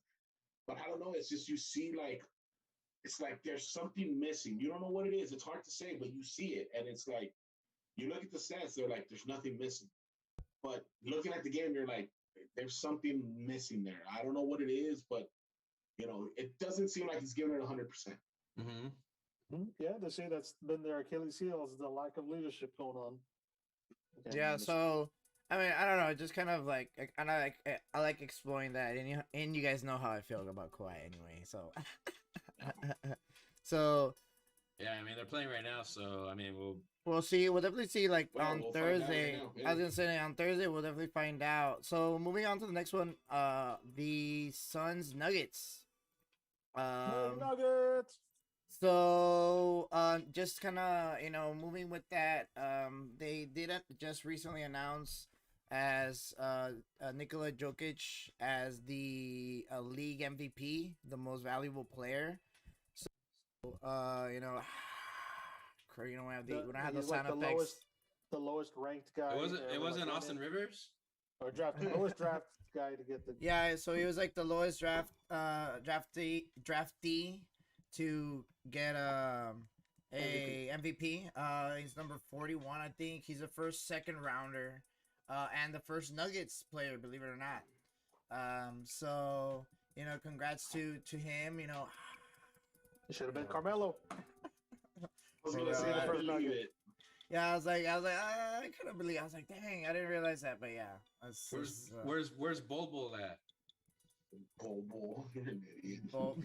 But I don't know. It's just you see, like, it's like there's something missing. You don't know what it is. It's hard to say, but you see it. And it's like, you look at the stats, they're like, there's nothing missing. But looking at the game, you're like, there's something missing there. I don't know what it is, but, it doesn't seem like he's giving it 100%. Yeah, they say that's been their Achilles heel, is the lack of leadership going on. Yeah, so I mean, I don't know, just kind of like, I like exploring that, and you guys know how I feel about Kawhi anyway, so so yeah, I mean, they're playing right now, so I mean, we'll see. We'll definitely see, like, on Thursday. I was gonna say on Thursday we'll definitely find out. So moving on to the next one, the Suns Nuggets. Nuggets. So, just kind of, moving with that, they didn't just recently announce as Nikola Jokic as the league MVP, the most valuable player. So, You know, we don't have those he's like sound the effects. lowest ranked guy. It wasn't Austin Rivers. Or lowest draft guy to get the. Yeah, so he was like the lowest draftee to get a MVP. He's number 41, I think. He's the first second rounder, and the first Nuggets player, believe it or not. So you know, congrats to him. You know, It should have been Carmelo. I was For gonna say real, I I believe believe it. yeah, I was like, I couldn't believe. I was like, dang, I didn't realize that. But yeah, Where's Bol at? Bull, you're an idiot. Well,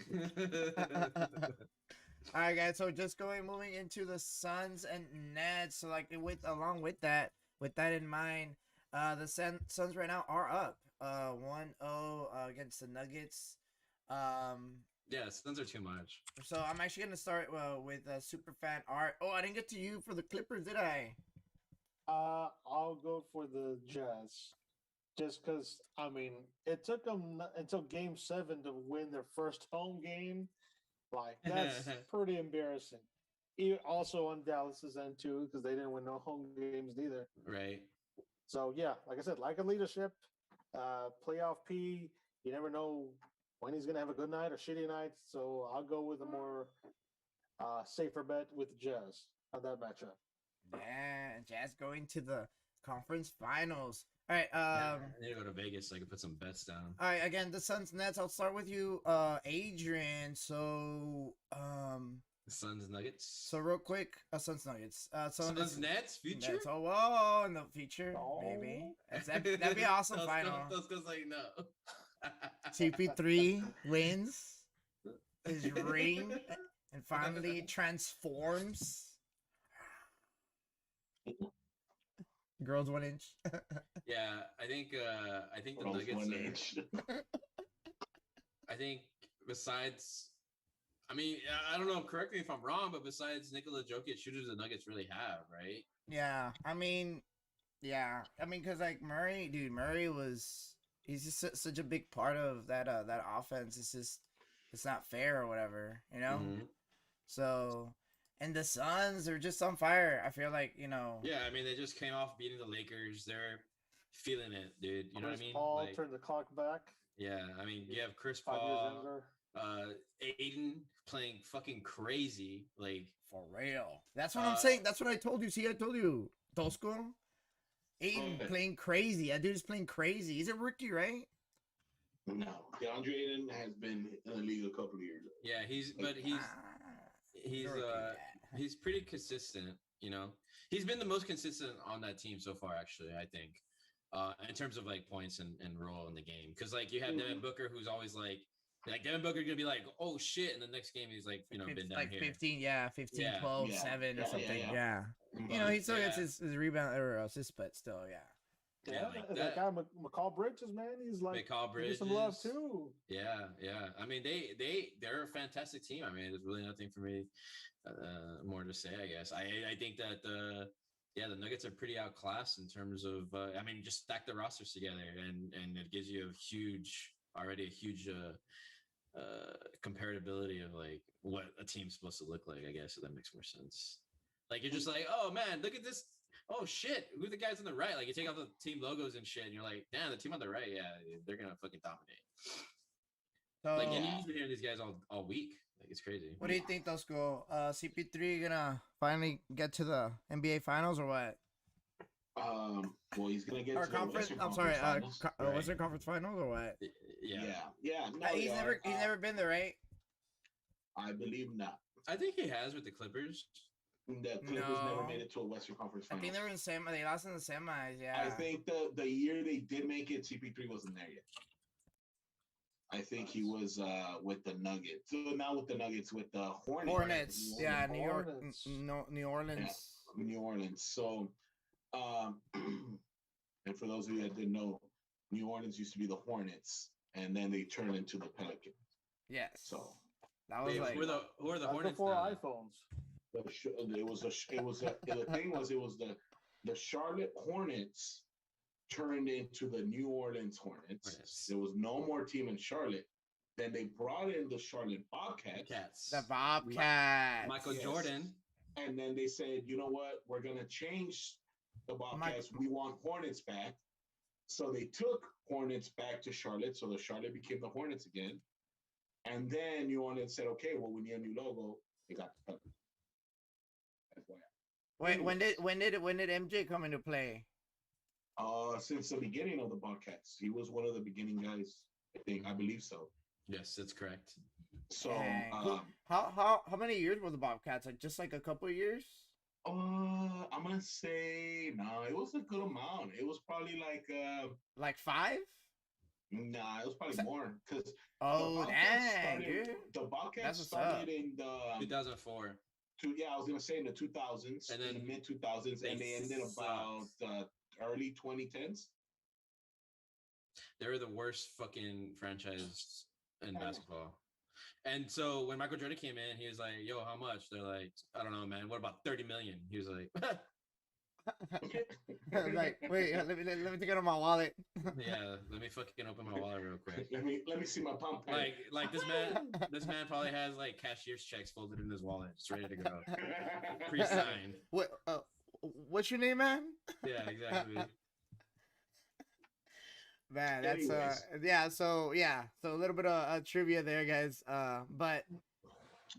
all right, guys. So just moving into the Suns and Nets. So like along with that in mind, the Suns right now are up 1-0 against the Nuggets. Yeah, Suns are too much. So I'm actually gonna start with Superfan Art. Oh, I didn't get to you for the Clippers, did I? I'll go for the Jazz, just because I mean it took them until Game 7 to win their first home game. Like that's pretty embarrassing. Also on Dallas's end too, because they didn't win no home games neither. Right. So yeah, like I said, like a leadership, playoff P. You never know when he's gonna have a good night or shitty night. So I'll go with a more safer bet with the Jazz on that matchup. Yeah, Jazz going to the conference finals. All right. I need to go to Vegas so I can put some bets down. All right. Again, the Suns Nets. I'll start with you, Adrian. So Suns Nuggets. So real quick, Suns Nuggets. Suns Nets future. Nets, whoa, in the future, maybe. That'd be awesome. Final. Those goes like no. CP3 wins his ring and finally transforms. Girls 1 inch. Yeah, I think the Girls Nuggets. 1 inch. I think besides, I mean, I don't know. Correct me if I'm wrong, but besides Nikola Jokic, shooters the Nuggets really have, right? Yeah, I mean, because like Murray, dude, he's just such a big part of that offense. It's not fair or whatever, you know. Mm-hmm. So, and the Suns are just on fire. I feel like, you know. Yeah, I mean, they just came off beating the Lakers. They're feeling it, dude. You know what I mean? Paul Like, turned the clock back. yeah, I mean, you have Chris 5 years Paul, younger. Aiden playing fucking crazy, like For real. That's what I'm saying. That's what I told you. See, I told you. Tosco. Aiden playing crazy. That dude is playing crazy. He's a rookie, right? No, DeAndre Ayton has been in the league a couple of years. yeah, he's he's pretty consistent. You know, he's been the most consistent on that team so far. Actually, I think, in terms of like points and role in the game, because like you have Devin Booker, who's always like Devin Booker gonna be like, oh shit, and the next game he's like, you know, been down like here. 15, Yeah. 12, Yeah. 7 or Yeah, something. yeah. Yeah. You know, he still gets his rebound or assist, but still, yeah. Yeah, like that guy McCall Bridges, man, he's like McCall give me Bridges. some love too. Yeah. I mean, they're a fantastic team. I mean, there's really nothing for me more to say. I guess I think that the Nuggets are pretty outclassed in terms of. I mean, just stack the rosters together, and it gives you already a huge comparability of like what a team's supposed to look like. I guess so that makes more sense. Like you're just like, oh man, look at this. Oh shit, who are the guys on the right? Like you take out the team logos and shit, and you're like, damn, the team on the right, yeah, they're gonna fucking dominate. So, Like you've been hearing these guys all week. Like it's crazy. what do you think, Tosco? CP3 gonna finally get to the NBA Finals or what? Well, he's gonna get Or to the conference? Western I'm sorry, Conference Finals. Right. Western Conference Finals or what? Yeah. No, He's never been there, right? I believe not. I think he has with the Clippers. The Clippers never made it to a Western Conference I Finals. think they were in the they lost in the semis. Yeah. I think the year they did make it, CP3 wasn't there yet. I think he was with the Nuggets. So not with the Nuggets, with the Hornets. Hornets. Yeah, New York. Hornets. New Orleans. Yeah, New Orleans. So, and for those of you that didn't know, New Orleans used to be the Hornets, and then they turned into the Pelicans. Yes. So that was Wait, like who are the That's Hornets before now? iPhones. The Charlotte Hornets turned into the New Orleans Hornets. There was no more team in Charlotte. Then they brought in the Charlotte Bobcats. Cats. the Bobcats. Michael Yes. Jordan. And then they said, you know what? We're going to change the Bobcats. We want Hornets back. So they took Hornets back to Charlotte. So the Charlotte became the Hornets again. And then New Orleans said, okay, well, we need a new logo. They got the Pelicans. That's why. Wait, when did MJ come into play? Since the beginning of the Bobcats. He was one of the beginning guys, I believe so. Yes, that's correct. So how many years were the Bobcats? Like just like a couple of years? I'm gonna say no, it was a good amount. It was probably like 5? Nah, it was probably more because the Bobcats started in the 2004. I was gonna say in the 2000s, and then in the mid 2000s, and they ended about early 2010s. They were the worst fucking franchise in basketball. And so when Michael Jordan came in, he was like, yo, how much? They're like, I don't know, man. What about 30 million? He was like, like, wait, let me take it out of my wallet. Yeah, let me fucking open my wallet real quick. Let me see my pump. Like this man probably has like cashier's checks folded in his wallet, just ready to go. Pre-signed. What's your name, man? Yeah, exactly. Man, that's so a little bit of trivia there, guys. But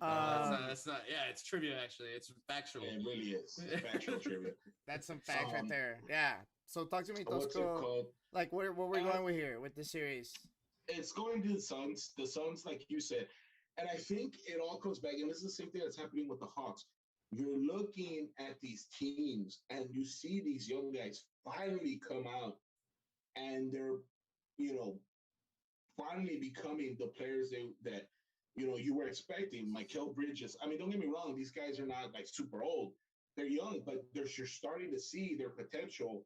that's not. Yeah, it's trivia actually. It's factual. It really is factual trivia. That's some facts right there. Yeah. So talk to me, Tosco. Like, where we're going with here with the series? It's going to the Suns. The Suns, like you said, and I think it all comes back. And this is the same thing that's happening with the Hawks. You're looking at these teams, and you see these young guys finally come out. And they're, finally becoming the players that you were expecting. Mikal Bridges. I mean, don't get me wrong; these guys are not like super old. They're young, but you're starting to see their potential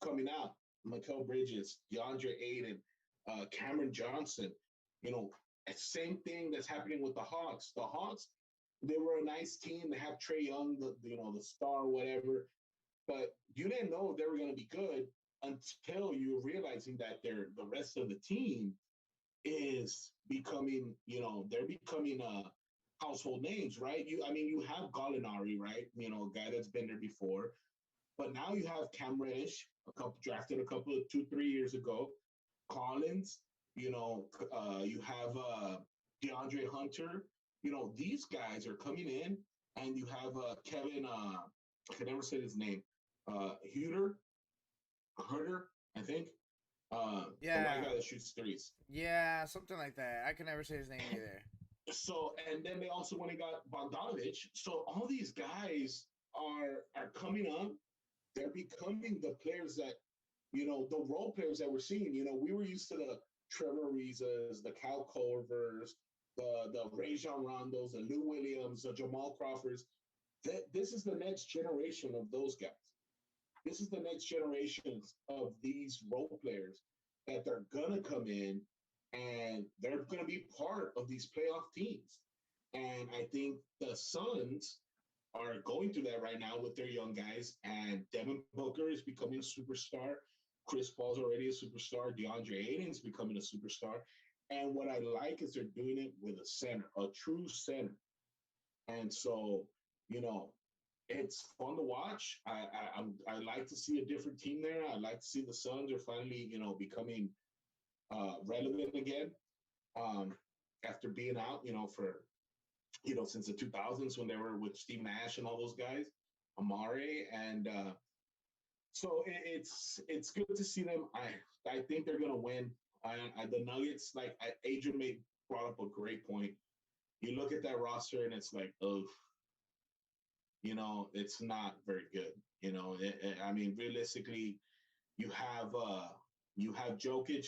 coming out. Mikal Bridges, DeAndre Ayton, Cameron Johnson. Same thing that's happening with the Hawks. The Hawks, they were a nice team. They have Trae Young, the star, whatever. But you didn't know they were going to be good until you're realizing that the rest of the team is becoming, they're becoming household names, right? You have Gallinari, right? A guy that's been there before, but now you have Cam Reddish, drafted 2-3 years ago, Collins, you have DeAndre Hunter, these guys are coming in, and you have Kevin, I can never say his name, Herder, I think. The white guy that shoots threes. Yeah, something like that. I can never say his name either. So, and then they also went and got Bogdanovich. So all these guys are coming up. They're becoming the players that, the role players that we're seeing. We were used to the Trevor Arizas, the Cal Culvers, the Rajon Rondos, the Lou Williams, the Jamal Crawfords. This is the next generation of those guys. This is the next generation of these role players that they're going to come in and they're going to be part of these playoff teams. And I think the Suns are going through that right now with their young guys. And Devin Booker is becoming a superstar. Chris Paul's already a superstar. DeAndre Ayton's becoming a superstar. And what I like is they're doing it with a center, a true center. And so, it's fun to watch. I like to see a different team there. I like to see the Suns are finally, becoming relevant again after being out, for, since the 2000s when they were with Steve Nash and all those guys, Amare, and so it's good to see them. I think they're gonna win. The Nuggets, like Adrian brought up a great point. You look at that roster and it's like, oh. It's not very good. Realistically, you have Jokic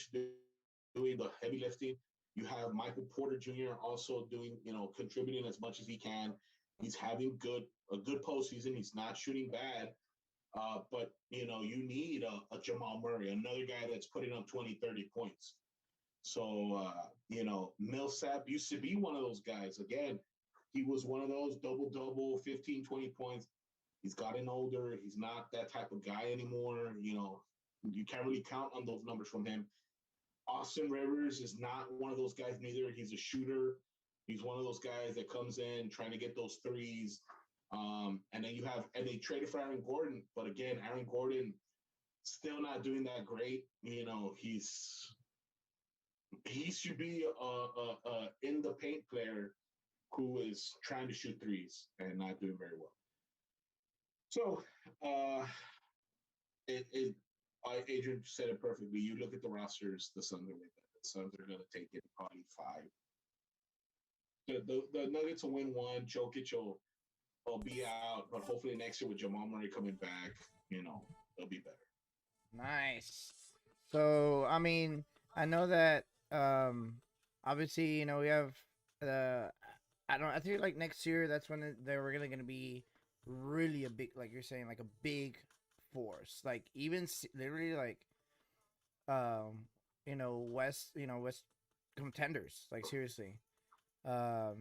doing the heavy lifting. You have Michael Porter Jr. also doing, contributing as much as he can. He's having a good postseason. He's not shooting bad. But, you need a Jamal Murray, another guy that's putting up 20, 30 points. So, Millsap used to be one of those guys. Again, he was one of those double-double, 15, 20 points. He's gotten older. He's not that type of guy anymore. You can't really count on those numbers from him. Austin Rivers is not one of those guys neither. He's a shooter. He's one of those guys that comes in trying to get those threes. And then and they traded for Aaron Gordon, but again, Aaron Gordon still not doing that great. You know, he should be a in the paint player who is trying to shoot threes and not doing very well. So, Adrian said it perfectly. You look at the rosters, the Suns are with that. The Suns are going to take it probably 5. The Nuggets will win 1. Jokic will be out, but hopefully next year with Jamal Murray coming back, you know, they'll be better. Nice. So, I mean, I know that obviously, you know, we have I think like next year that's when they're really going to be really a big, like you're saying, like a big force. Like even literally like West contenders, like seriously. Yeah.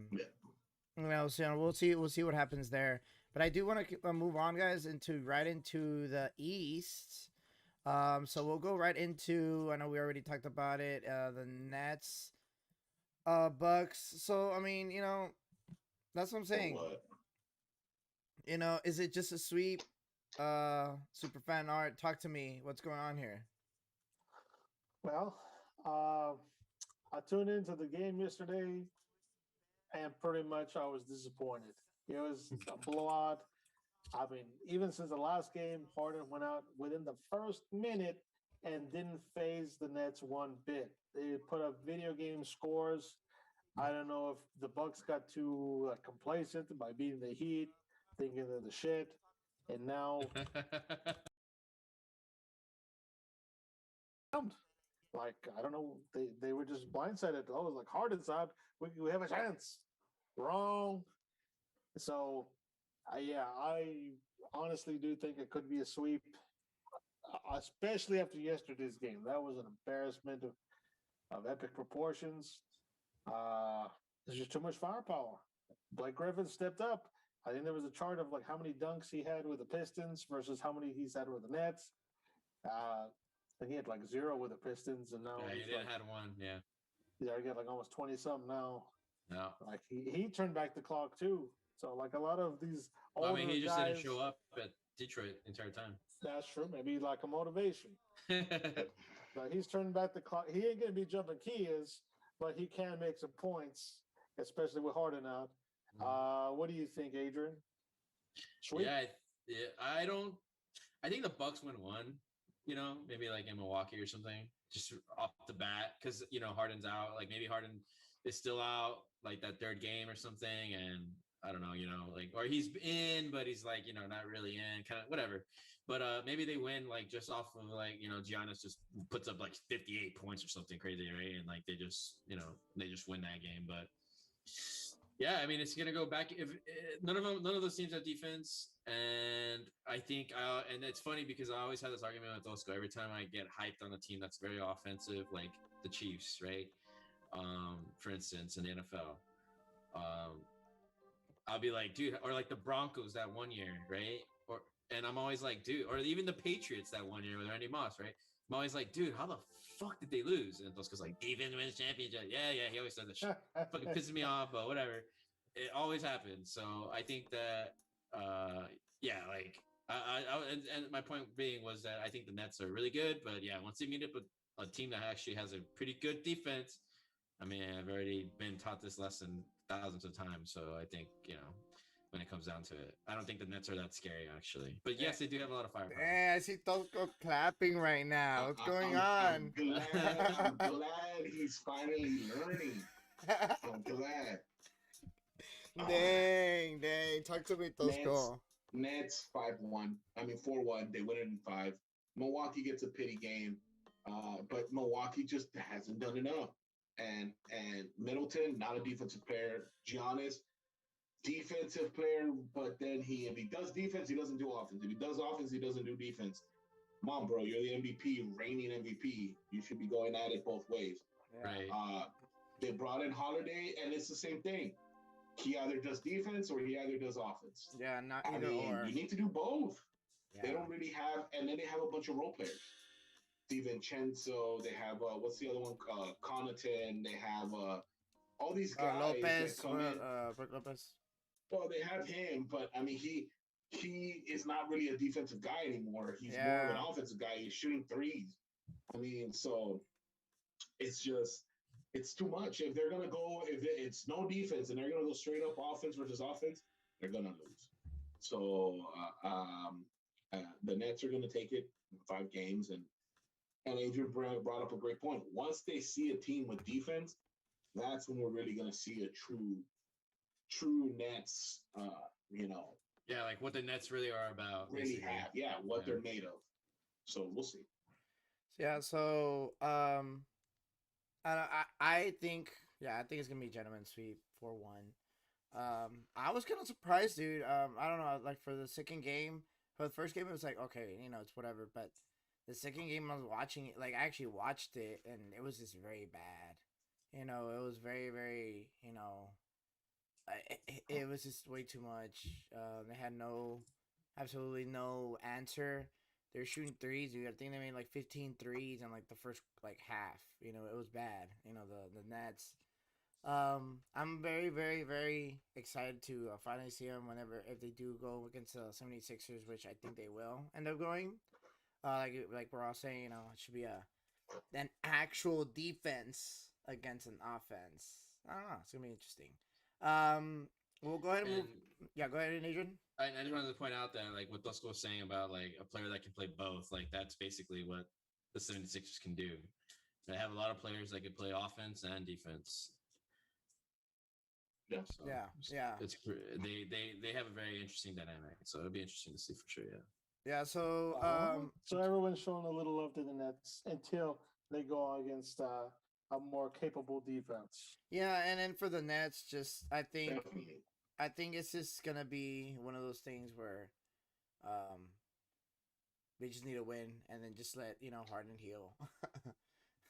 You know, so we'll see what happens there. But I do want to move on, guys, right into the East. So we'll go right into, I know we already talked about it, the Nets, Bucks. So I mean, you know, that's what I'm saying. What? You know, is it just a sweep? Super fan art, talk to me. What's going on here? Well, I tuned into the game yesterday, and pretty much I was disappointed. It was a blowout. I mean, even since the last game, Harden went out within the first minute and didn't phase the Nets one bit. They put up video game scores. I don't know if the Bucks got too complacent by beating the Heat, thinking they're the shit, and now like I don't know, they were just blindsided. Oh, like Harden's out, we have a chance. Wrong. So, I honestly do think it could be a sweep, especially after yesterday's game. That was an embarrassment of epic proportions. There's just too much firepower. Blake Griffin stepped up. I think there was a chart of like how many dunks he had with the Pistons versus how many he's had with the Nets. I think he had like 0 with the Pistons, and now he didn't had 1. Yeah, he's already got like almost 20 something now. No, like he turned back the clock too. So like a lot of these older he just guys, didn't show up at Detroit the entire time. That's true. Maybe like a motivation. But he's turning back the clock. He ain't gonna be jumping keys, but he can make some points, especially with Harden out. What do you think, Adrian? Sweet. I don't. I think the Bucks win 1. You know, maybe like in Milwaukee or something, just off the bat, because you know Harden's out. Like maybe Harden is still out, like that 3rd game or something, and I don't know, you know, like, or he's in, but he's like, you know, not really in, kind of whatever. But maybe they win like just off of like, you know, Giannis just puts up like 58 points or something crazy, right? And like they just, you know, they just win that game. But yeah, I mean, it's gonna go back. If none of those teams have defense, and I think, and it's funny because I always have this argument with Tosco every time I get hyped on a team that's very offensive, like the Chiefs, right? For instance, in the NFL, I'll be like, dude, or like the Broncos that one year, right? And I'm always like, dude, or even the Patriots that one year with Randy Moss, right? I'm always like, dude, how the fuck did they lose? And Tosco's like, defense wins championship. Yeah, he always says that shit. Fucking pisses me off, but whatever. It always happens. So I think that, like, and my point being was that I think the Nets are really good, but yeah, once they meet up with a team that actually has a pretty good defense, I mean, I've already been taught this lesson thousands of times. So I think, you know, when it comes down to it, I don't think the Nets are that scary, actually. But yes, they do have a lot of firepower. Yeah, I see Tosco clapping right now. What's going on? I'm glad he's finally learning. I'm glad. Dang. Talk to me, Tosco. Nets 5-1. I mean 4-1. They win it in 5. Milwaukee gets a pity game, but Milwaukee just hasn't done enough. And Middleton, not a defensive player. Giannis, defensive player, but then if he does defense, he doesn't do offense. If he does offense, he doesn't do defense. Come on, bro. You're the MVP, reigning MVP. You should be going at it both ways. Right. They brought in Holiday, and it's the same thing. He either does defense or he either does offense. Yeah, not either or. You need to do both. Yeah. They don't really have, and then they have a bunch of role players. DiVincenzo, they have what's the other one? Connaughton. They have all these guys Lopez, that come in. Lopez. Well, they have him, but I mean, he is not really a defensive guy anymore. He's more of an offensive guy. He's shooting threes. I mean, so it's just it's too much. If they're gonna go, if it's no defense and they're gonna go straight up offense versus offense, they're gonna lose. So the Nets are gonna take it in 5 games, and Adrian brought up a great point. Once they see a team with defense, that's when we're really gonna see a true Nets. Yeah, like what the Nets really are about. Really basically. have, what they're made of. So we'll see. Yeah. So I think I think it's gonna be a gentleman sweep 4-1. I was kind of surprised, dude. I don't know, like for the second game, for the first game it was like okay, it's whatever, but the second game I was watching it, like I actually watched it, and it was just very bad. It was very very it was just way too much. They had absolutely no answer. They're shooting threes, dude. I think they made like 15 threes in like the first like half. It was bad. The Nets. I'm very, very, very excited to finally see them if they do go against the 76ers, which I think they will end up going. Like we're all saying, it should be an actual defense against an offense. I don't know. It's gonna be interesting. We'll go ahead and move. Yeah, go ahead, Adrian. I just wanted to point out that like what Dusko was saying about like a player that can play both, like that's basically what the 76ers can do. They have a lot of players that can play offense and defense. Yeah. So yeah. It's they have a very interesting dynamic. So it'll be interesting to see for sure. Yeah. Yeah. So so everyone's showing a little love to the Nets until they go against a more capable defense. Yeah, and then for the Nets, I think Definitely. it's just gonna be one of those things where, they just need to win and then just let Harden heal.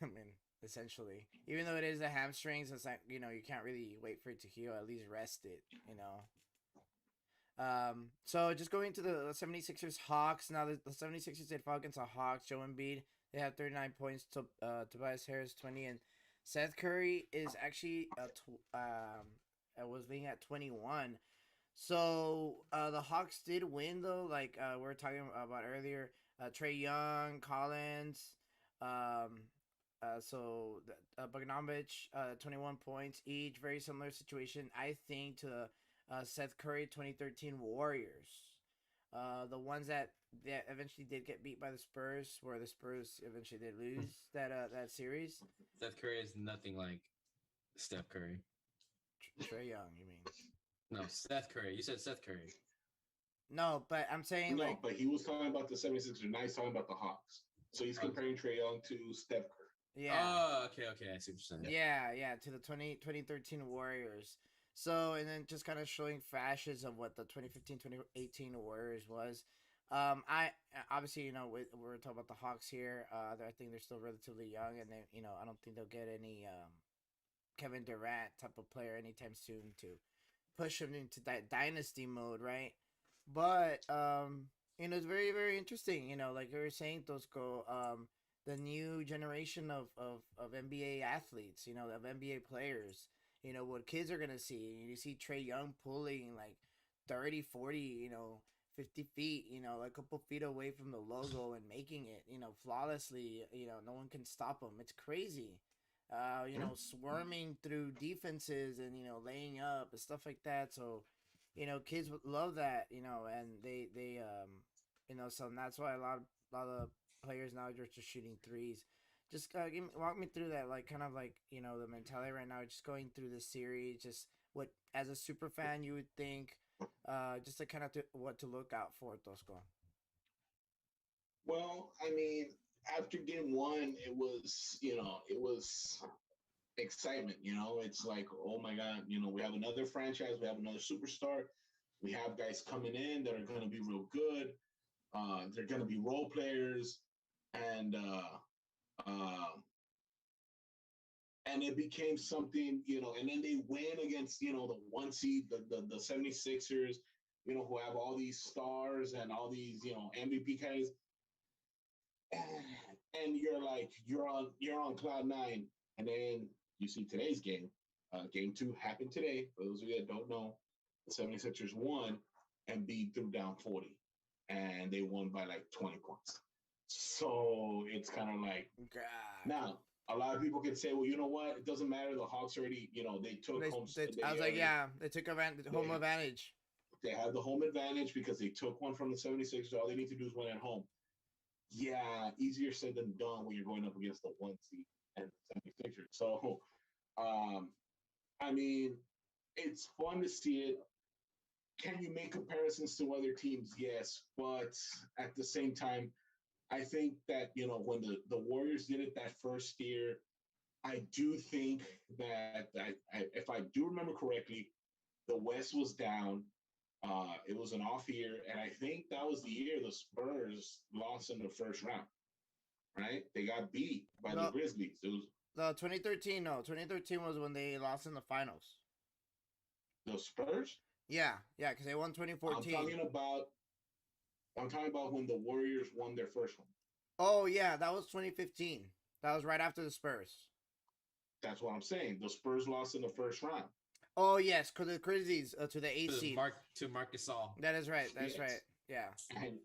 I mean, essentially, even though it is the hamstrings, it's like you can't really wait for it to heal. At least rest it. So just going to the 76ers Hawks. Now the 76ers did fall against the Hawks. Joe Embiid, they have 39 points. To Tobias Harris 20, and Seth Curry is actually was leading at 21. So the Hawks did win though. Like we were talking about earlier, Trae Young, Collins, Bogdanovich, 21 points each. Very similar situation, I think, to Seth Curry 2013 Warriors. The ones that eventually did get beat by the Spurs, where the Spurs eventually did lose that series. Seth Curry is nothing like Steph Curry. Trae Young, you mean? No, Seth Curry. You said Seth Curry. No, but I'm saying but he was talking about the 76ers. Now he's talking about the Hawks. So he's comparing Trae Young to Steph Curry. Yeah. Oh, okay. I see what you're saying. Yeah, to the 2013 Warriors. So, and then just kind of showing flashes of what the 2015-2018 Warriors was. I obviously, we're talking about the Hawks here. I think they're still relatively young, and they, I don't think they'll get any Kevin Durant type of player anytime soon to push them into that dynasty mode, right? But it's very, very interesting. Like you were saying, Tosco, the new generation of NBA athletes, of NBA players. What kids are going to see. You see Trae Young pulling like 30, 40, 50 feet, a couple feet away from the logo and making it, flawlessly. No one can stop him. It's crazy. Swarming through defenses and, laying up and stuff like that. So, kids love that, and they so that's why a lot of players now are just shooting threes. Just walk me through that, like kind of like the mentality right now. Just going through this series, just what as a super fan you would think, just to kind of what to look out for, Tosco. Well, I mean, after game one, it was excitement. It's like, oh my God, we have another franchise, we have another superstar, we have guys coming in that are going to be real good. They're going to be role players, and it became something, and then they win against, the one seed, the 76ers, who have all these stars and all these, MVP guys. And you're like, you're on cloud nine. And then you see today's game. Game two happened today. For those of you that don't know, The 76ers won, Embiid threw down 40, and they won by like 20 points. So it's kind of like God. now. A lot of people can say, well, you know what? It doesn't matter. The Hawks already, they took home. I was like, yeah, they took home advantage. They have the home advantage because they took one from the 76ers. All they need to do is win at home. Yeah, easier said than done when you're going up against the 1 seed and the 76ers. So, I mean, it's fun to see it. Can you make comparisons to other teams? Yes, but at the same time, I think that, when the Warriors did it that first year, I do think that if I do remember correctly, the West was down. It was an off year, and I think that was the year the Spurs lost in the first round, right? They got beat by the Grizzlies. It was 2013. No, 2013 was when they lost in the finals. The Spurs? Yeah, because they won 2014. I'm talking about when the Warriors won their first one. Oh, yeah, that was 2015. That was right after the Spurs. That's what I'm saying. The Spurs lost in the first round. Oh, yes, because the Grizzlies to the 8th seed. To Marcus Gasol. That is right. That's right. Yeah.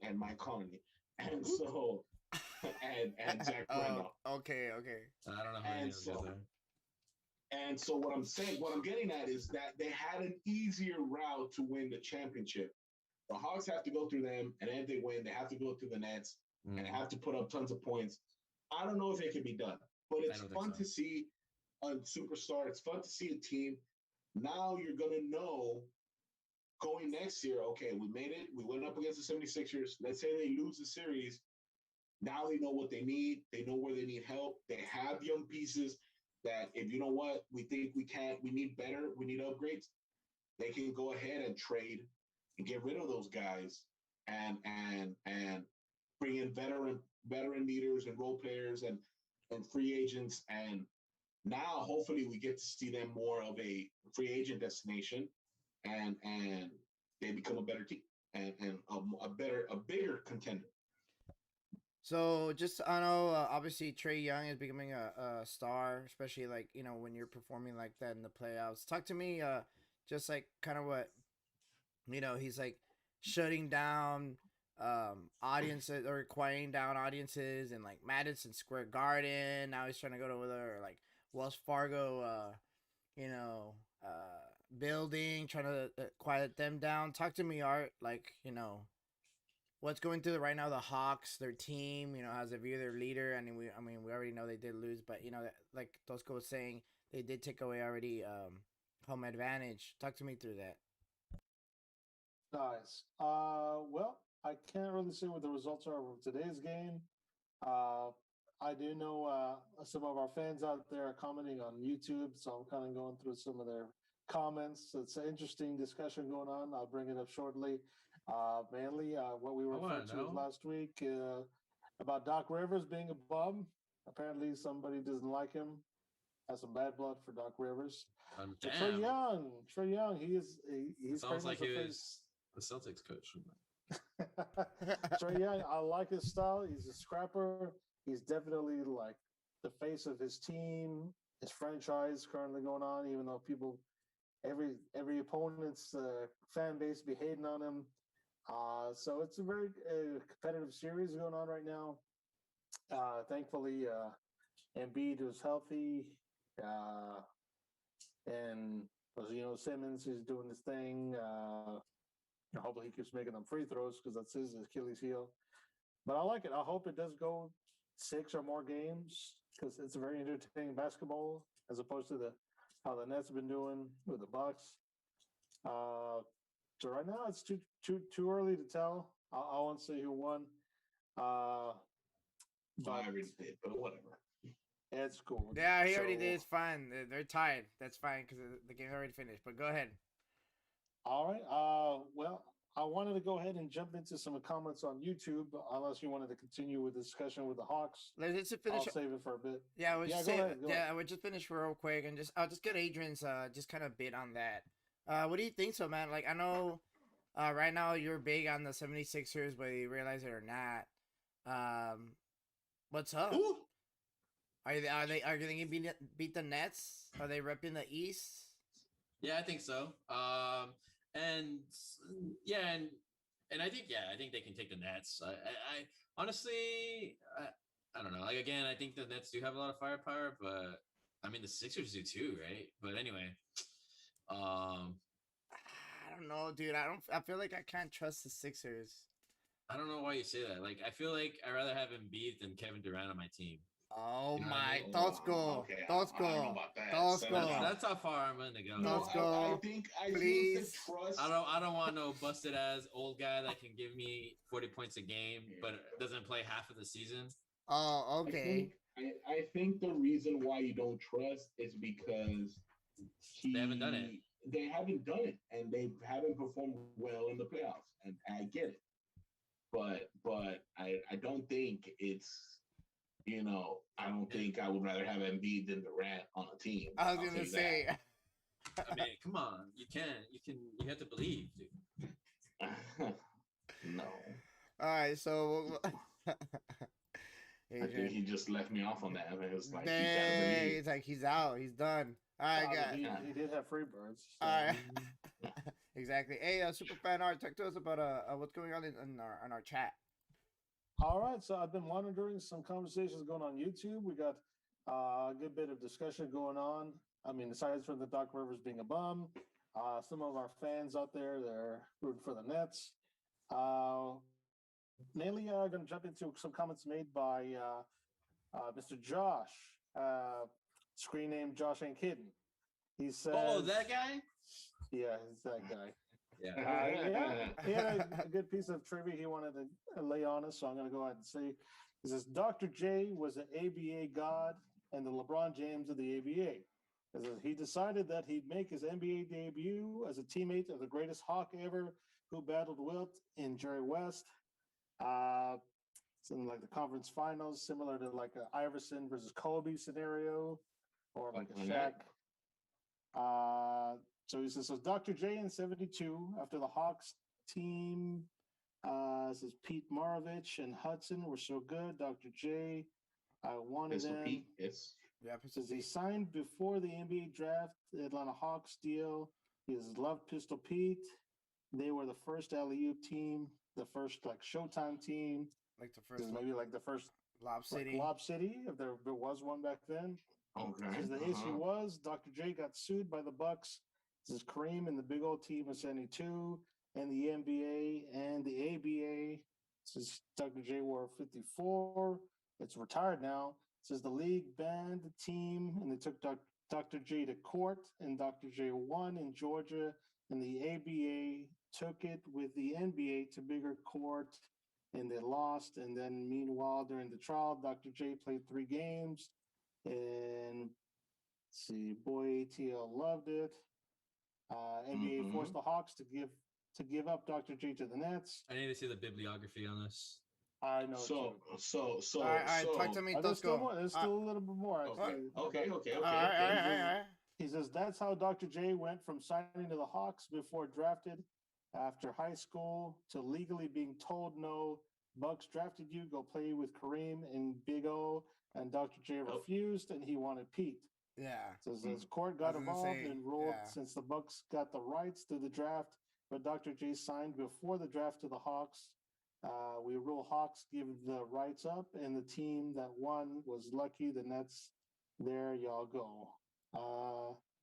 And Mike Conley. And so, and Zach Brenda. Okay. I don't know how many of those are. And so what I'm getting at is that they had an easier route to win the championship. The Hawks have to go through them, and if they win, they have to go through the Nets and have to put up tons of points. I don't know if it can be done, but it's fun to see a superstar. It's fun to see a team. Now you're going to know going next year, okay, we made it. We went up against the 76ers. Let's say they lose the series. Now they know what they need. They know where they need help. They have young pieces that if you know what, we think we need better, we need upgrades, they can go ahead and trade and get rid of those guys and bring in veteran leaders and role players and free agents. And now hopefully we get to see them more of a free agent destination and they become a better team and a bigger contender. So I know obviously Trae Young is becoming a star, especially like, when you're performing like that in the playoffs. Talk to me just like kind of what, he's like shutting down audiences or quieting down audiences in like Madison Square Garden. Now he's trying to go to the like Wells Fargo building, trying to quiet them down. Talk to me, Art, like, what's going through right now, the Hawks, their team, as a view, their leader. We already know they did lose, but like Tosco was saying, they did take away already home advantage. Talk to me through that. Nice. Well, I can't really say what the results are of today's game. I do know some of our fans out there are commenting on YouTube, so I'm kind of going through some of their comments. It's an interesting discussion going on. I'll bring it up shortly. Mainly what we referred to last week about Doc Rivers being a bum. Apparently somebody doesn't like him. Has some bad blood for Doc Rivers. Trae Young, he's sounds like he was the Celtics coach. Trae Young, I like his style. He's a scrapper. He's definitely like the face of his team, his franchise currently going on, even though people, every opponent's fan base be hating on him. So it's a very competitive series going on right now. Thankfully, Embiid was healthy, and Simmons is doing his thing. Hopefully, he keeps making them free throws because that's his Achilles heel. But I like it. I hope it does go 6 or more games because it's a very entertaining basketball as opposed to how the Nets have been doing with the Bucks. So right now it's too early to tell. I won't say who won. I already did, but whatever. It's cool. Yeah, he already did. It's fine. They're tied. That's fine because the game's already finished. But go ahead. All right. Well, I wanted to go ahead and jump into some comments on YouTube, unless you wanted to continue with the discussion with the Hawks. Let's just finish. I'll save it for a bit. Yeah, go ahead. We'll just finish real quick and I'll just get Adrian's just kind of bit on that. What do you think so, man? Like, I know right now you're big on the 76ers, whether you realize it or not. What's up? Ooh. Are they going to beat the Nets? Are they repping the East? Yeah, I think so. and yeah, and I think they can take the Nets. I honestly, I don't know. Like again, I think the Nets do have a lot of firepower, but I mean the Sixers do too, right? But anyway, um, I don't know, dude. I feel like I can't trust the Sixers. I don't know why you say that. Like I feel like I'd rather have Embiid than Kevin Durant on my team. Oh You know what I my, mean? let's go, Okay, let's I don't know go, about that. let's Settle go, down. That's how far I'm gonna go. No, let's I go. think the Please. trust. I don't want no busted ass old guy that can give me 40 points a game but doesn't play half of the season. Oh, okay. I think the reason why you don't trust is because They haven't done it. They haven't done it, and they haven't performed well in the playoffs, and I get it. But I don't think it's I don't think I would rather have Embiid than Durant on a team. I was I'll gonna tell you say. I mean, come on, you have to believe, dude. that. No. All right, so I think he just left me off on that. I mean, it was like, you gotta dang, believe. it's like he's out, he's done. All right, guys. He did have free birds. All right. Exactly. Hey, super fan art, talk to us about what's going on in our chat. All right, so I've been monitoring some conversations going on YouTube. We got a good bit of discussion going on. I mean, aside from the Doc Rivers being a bum, some of our fans out there, they're rooting for the Nets. Mainly, I'm going to jump into some comments made by Mr. Josh, screen name Josh Ain't Kidding. He says, Oh, that guy? Yeah, it's that guy. Yeah. He had a good piece of trivia he wanted to lay on us, so I'm going to go ahead and say, he says, Dr. J was an ABA god and the LeBron James of the ABA. He decided that he'd make his NBA debut as a teammate of the greatest Hawk ever who battled Wilt in Jerry West. Something like the conference finals, similar to like a Iverson versus Kobe scenario, or like a Shaq. So he says, so Dr. J in 72, after the Hawks team, says Pete Maravich and Hudson were so good. Dr. J, I wanted Pistol them. Pete, yes. Yeah, Says he signed before the NBA draft, the Atlanta Hawks deal. He loved Pistol Pete. They were the first alley-oop team, the first like Showtime team. like the first Maybe like the first Lob City. Lob City, if there was one back then. Okay. Because the issue was Dr. J got sued by the Bucks. This is Kareem and the big old team of 72, and the NBA and the ABA. Since Dr. J wore 54, it's retired now. Says the league banned the team, and they took Dr. J to court, and Dr. J won in Georgia, and the ABA took it with the NBA to bigger court, and they lost. And then meanwhile, during the trial, Dr. J played 3 games, and let's see, boy ATL loved it. NBA forced the Hawks to give up Dr. J to the Nets. I need to see the bibliography on this. I know. So too. All right, talk to me. There's still more. There's still a little bit more. Okay. All right. He says that's how Dr. J went from signing to the Hawks before drafted after high school to legally being told no. Bucks drafted you, go play with Kareem and Big O, and Dr. J refused, and he wanted Pete. Yeah. So his court got involved and ruled since the Bucks got the rights to the draft, but Dr. J signed before the draft to the Hawks. We rule Hawks give the rights up, and the team that won was lucky. The Nets, there y'all go.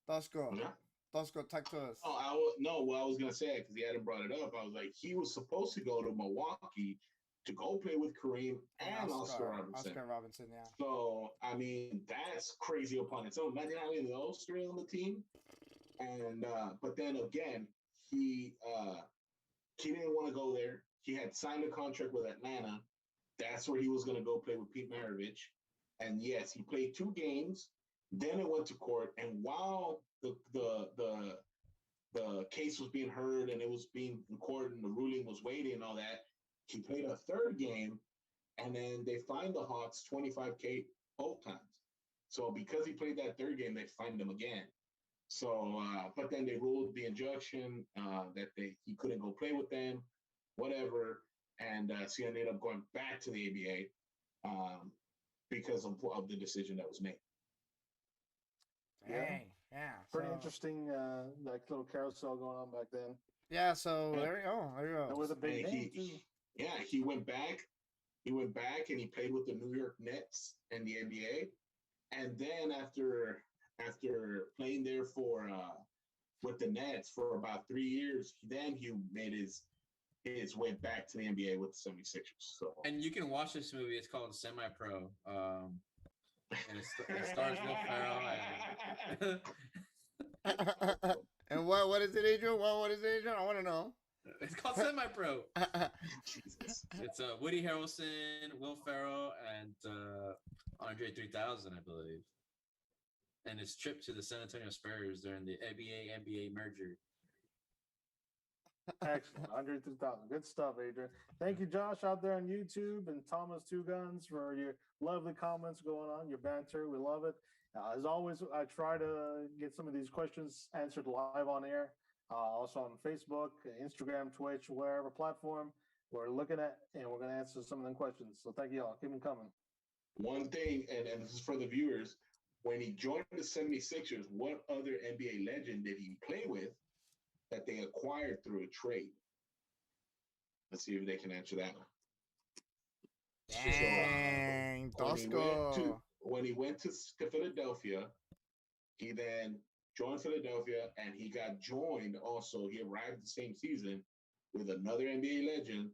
Tosco, Yeah. Tosco, talk to us. What I was gonna say, because he hadn't brought it up, I was like, he was supposed to go to Milwaukee to go play with Kareem and Oscar Robertson. Oscar Robertson, yeah. So I mean, that's crazy upon its own. Imagine having those 3 on the team, and but then again, he didn't want to go there. He had signed a contract with Atlanta. That's where he was going to go play with Pete Maravich. And yes, he played 2 games. Then it went to court. And while the case was being heard and it was being in court and the ruling was waiting and all that, he played a 3rd game. And then they fined the Hawks $25K both times. So because he played that 3rd game, they fined him again. So, but then they ruled the injunction that he couldn't go play with them, whatever, and so he ended up going back to the ABA because of the decision that was made. Dang, yeah. Pretty interesting, like little carousel going on back then. Yeah, so there you go. There you That go. was a big And name too. he went back. He went back and he played with the New York Nets and the NBA. And then after playing there for with the Nets for about 3 years, then he made his way back to the NBA with the 76ers. So And you can watch this movie. It's called Semi Pro. And it stars Will Ferrell. And what is it, Adrian? What is it, Adrian? I want to know. It's called Semi Pro. Jesus. It's Woody Harrelson, Will Ferrell, and Andre 3000, I believe. And his trip to the San Antonio Spurs during the NBA merger. Excellent. 103,000. Good stuff, Adrian. Thank you, Josh, out there on YouTube, and Thomas Two Guns for your lovely comments going on, your banter. We love it. As always, I try to get some of these questions answered live on air. Also on Facebook, Instagram, Twitch, wherever platform we're looking at, and we're going to answer some of them questions. So thank you all. Keep them coming. One thing, and this is for the viewers, when he joined the 76ers, what other NBA legend did he play with that they acquired through a trade? Let's see if they can answer that one. Dang, Tosco. When he went to Philadelphia, he then joined Philadelphia, and he got joined also. He arrived the same season with another NBA legend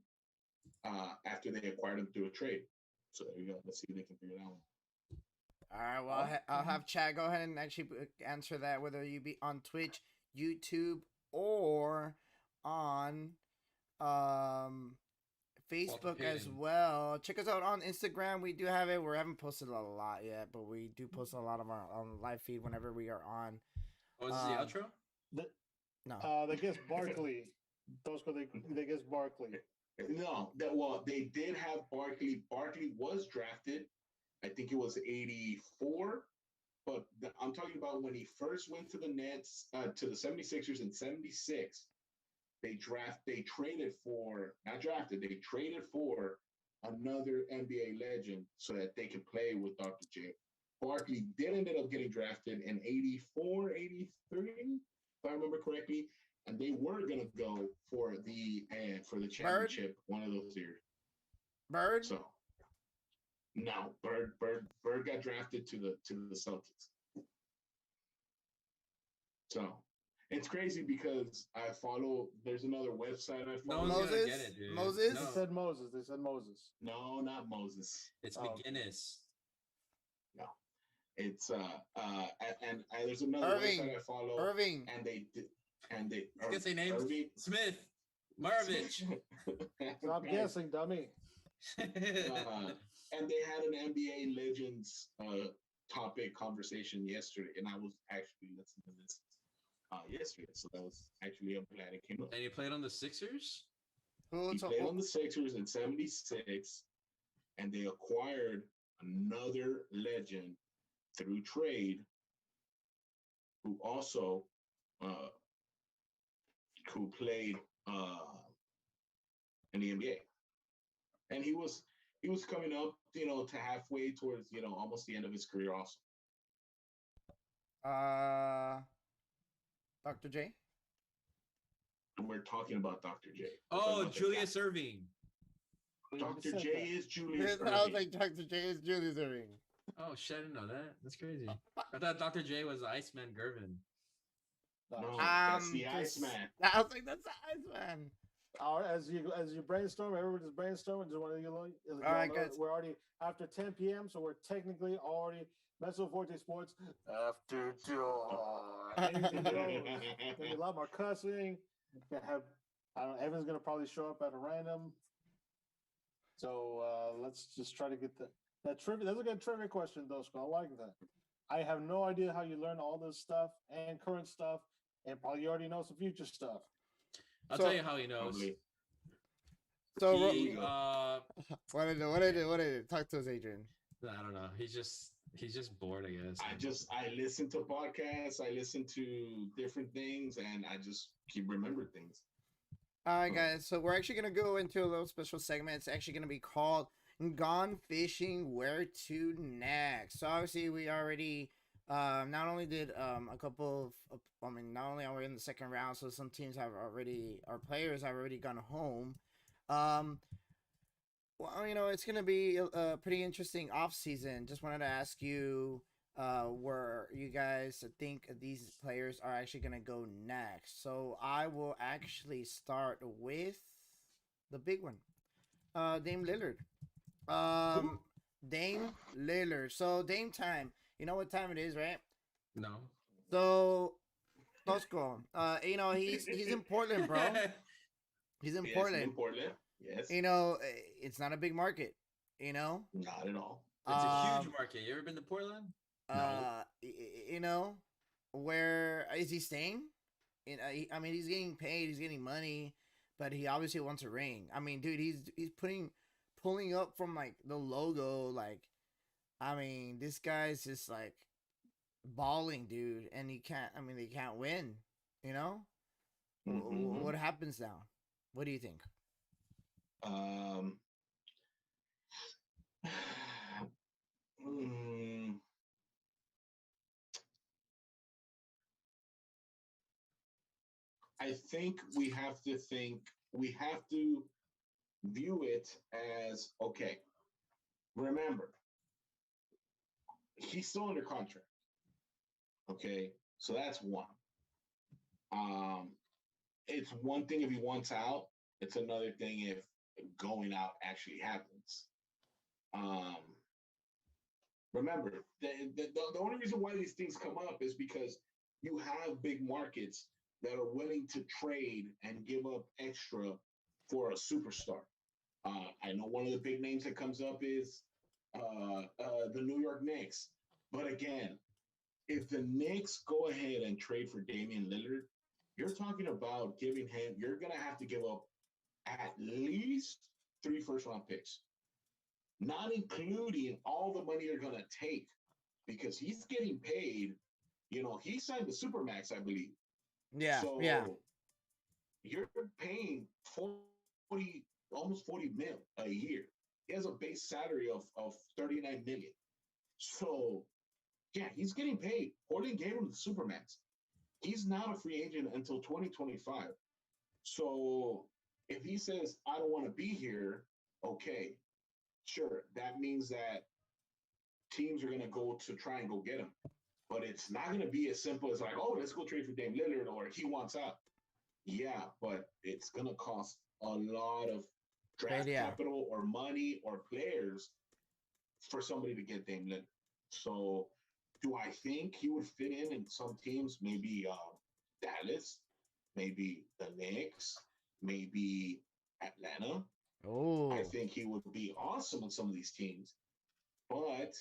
after they acquired him through a trade. So there you go. Let's see if they can figure it out. All right, well, I'll have Chad go ahead and actually answer that, whether you be on Twitch, YouTube, or on Facebook as well. Check us out on Instagram. We do have it. We haven't posted a lot yet, but we do post a lot of our on live feed whenever we are on. Oh, is this the outro? No. They guess Barkley. Tosco, they guess Barkley. No, they did have Barkley. Barkley was drafted. I think it was 84, but I'm talking about when he first went to the Nets, to the 76ers in 76. They traded for another NBA legend so that they could play with Dr. J. Barkley did end up getting drafted in 84, 83, if I remember correctly, and they were going to go for the championship one of those years. Bird? So no, Bird got drafted to the Celtics. So it's crazy because there's another website I follow. Moses? Get it, dude. Moses? No. They said Moses. No, not Moses. It's McGinnis. No. It's and there's another Irving. website I follow. Irving. And they I can say names. Irving. Smith. Maravich. Stop guessing, dummy. And they had an NBA Legends topic conversation yesterday, and I was actually listening to this yesterday, so that was actually, I'm glad it came up. And he played on the Sixers? He played on the Sixers in 76, and they acquired another legend through trade who also who played in the NBA. And he was coming up, to halfway towards, almost the end of his career also. Dr. J? We're talking about Dr. J. Oh, Julius Irving. Dr. J is Julius Irving. I was like, Dr. J is Julius Irving. Oh, shit, I didn't know that. That's crazy. I thought Dr. J was Iceman Gervin. No, that's the Iceman. I was like, that's the Iceman. As you brainstorm, everyone just brainstorming. Just want to all right, guys. We're already after 10 p.m., so we're technically already Mezzo Forte Sportz after dark. There's a lot more cussing. Evan's gonna probably show up at a random. So let's just try to get that trivia. That's a good trivia question, though, Scott. I like that. I have no idea how you learn all this stuff and current stuff, and probably you already know some future stuff. I'll tell you how he knows. So, What did it? Talk to us, Adrian. I don't know. He's just bored, I guess. I listen to podcasts, I listen to different things, and I just keep remembering things. All right, guys. So we're actually gonna go into a little special segment. It's actually gonna be called "Gone Fishing, Where to Next." So obviously we already Not only did a couple I mean, not only are we in the second round, so some teams have already, our players have already gone home. Um, well, it's gonna be a pretty interesting off season. Just wanted to ask you, where you guys think these players are actually gonna go next. So I will actually start with the big one, Dame Lillard. Um, Dame Lillard. So Dame time. You know what time it is, right? No. So Tosco, he's in Portland, bro. He's in Yes, Portland. in Portland. Yes. It's not a big market. You know, Not at all. It's a huge market. You ever been to Portland? No. Where is he staying? I mean, he's getting paid. He's getting money, but he obviously wants a ring. I mean, dude, he's pulling up from like the logo. Like, I mean, this guy's just like balling, dude, and he can't. I mean, they can't win. You know, what happens now? What do you think? I think we have to view it as okay. Remember, he's still under contract. Okay, so that's one. It's one thing if he wants out. It's another thing if going out actually happens. Um, Remember, the only reason why these things come up is because you have big markets that are willing to trade and give up extra for a superstar. I know one of the big names that comes up is the New York Knicks. But again, if the Knicks go ahead and trade for Damian Lillard, you're talking about you're going to have to give up at least 3 first-round picks, not including all the money you're going to take, because he's getting paid. He signed the Supermax, I believe. Yeah, so yeah. You're paying 40, almost 40 mil a year. He has a base salary of 39 million. So, yeah, he's getting paid. Portland gave him the Supermax. He's not a free agent until 2025. So, if he says, I don't want to be here, okay, sure. That means that teams are going to go to try and go get him. But it's not going to be as simple as like, oh, let's go trade for Dame Lillard or he wants out. Yeah, but it's going to cost a lot of draft capital or money or players for somebody to get Dame Lillard. So do I think he would fit in some teams? Maybe Dallas, maybe the Knicks, maybe Atlanta. Oh, I think he would be awesome on some of these teams. But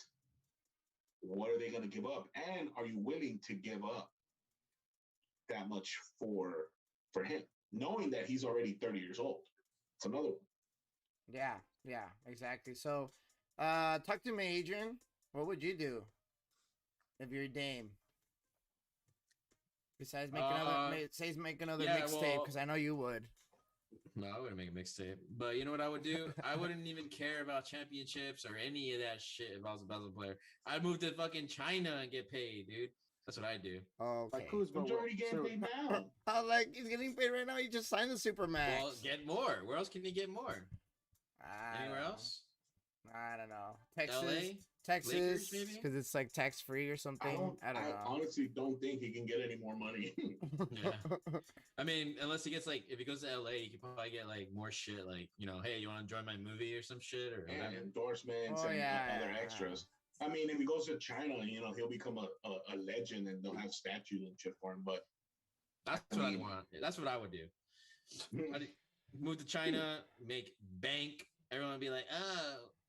what are they going to give up? And are you willing to give up that much for him, knowing that he's already 30 years old? It's another one. Yeah, exactly. So, talk to me, Adrian. What would you do if you're Dame? Besides make another mixtape, because I know you would. No, I wouldn't make a mixtape. But you know what I would do? I wouldn't even care about championships or any of that shit if I was a basketball player. I'd move to fucking China and get paid, dude. That's what I do. Okay. Like Kuzma, He's already getting paid now. Like he's getting paid right now. He just signed the Supermax. Well, get more. Where else can you get more? Anywhere else? I don't know. Texas, Lakers, maybe? Because it's like tax free or something. I don't know. Honestly don't think he can get any more money. Yeah. I mean, unless he gets if he goes to LA, he could probably get more shit. Hey, you want to join my movie or some shit or whatever. Endorsements and other extras. I mean, if he goes to China, he'll become a legend and they'll have statues and shit for him. But that's what I want. That's what I would do. I'd move to China, make bank. Everyone would be like,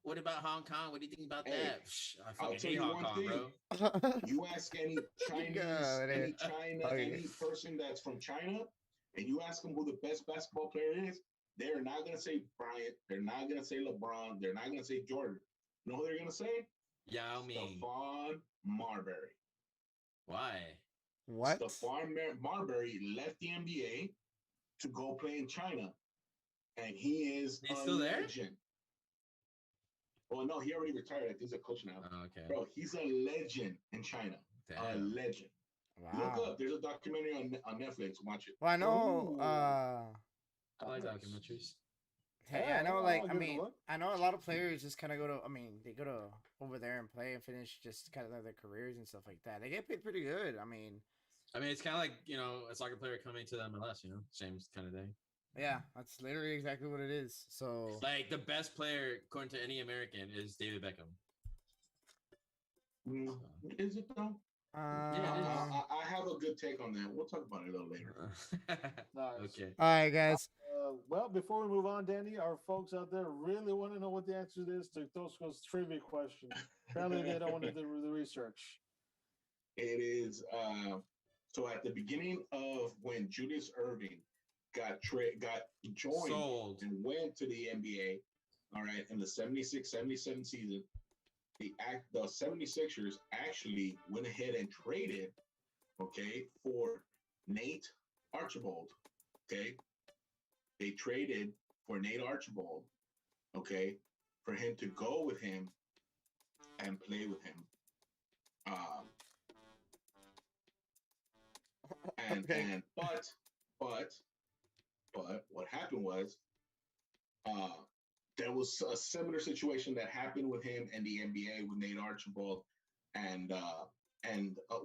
what about Hong Kong? What do you think about that? I fucking hate Hong Kong, bro. You ask any Chinese, any person that's from China, and you ask them who the best basketball player is, they're not going to say Bryant. They're not going to say LeBron. They're not going to say Jordan. You know who they're going to say? Yao Ming. Stephon Marbury. Why? What? Stephon Marbury left the NBA to go play in China. And he's still there? Legend. Well, no, he already retired. I think he's a coach now. Oh, okay. Bro, he's a legend in China. A Damn. legend. Look Wow. up. There's a documentary on Netflix. Watch it. Well, I know. Ooh. I like documentaries. Hey, I Yeah, know. I'll Like, I give it a mean, look. I know a lot of players just kind of go to. I mean, they go to over there and play and finish just kind of like their careers and stuff like that. They get paid pretty good. I mean, It's kind of like a soccer player coming to the MLS. Same kind of thing. yeah, that's literally exactly what it is. So, Like the best player, according to any American, is David Beckham. Is it though? Yeah, it is. I have a good take on that. We'll talk about it a little later. Nice. Okay. all right, guys. Well, before we move on, Danny, our folks out there really want to know what the answer is to Tosco's trivia question. Apparently, they don't want to do the research. It is so at the beginning of when Julius Irving got joined Sold. and went to the NBA, all right, in the 76-77 season, the 76ers actually went ahead and traded, okay, for Nate Archibald, okay? They traded for Nate Archibald, okay, for him to go with him and play with him. But what happened was there was a similar situation that happened with him and the NBA with Nate Archibald and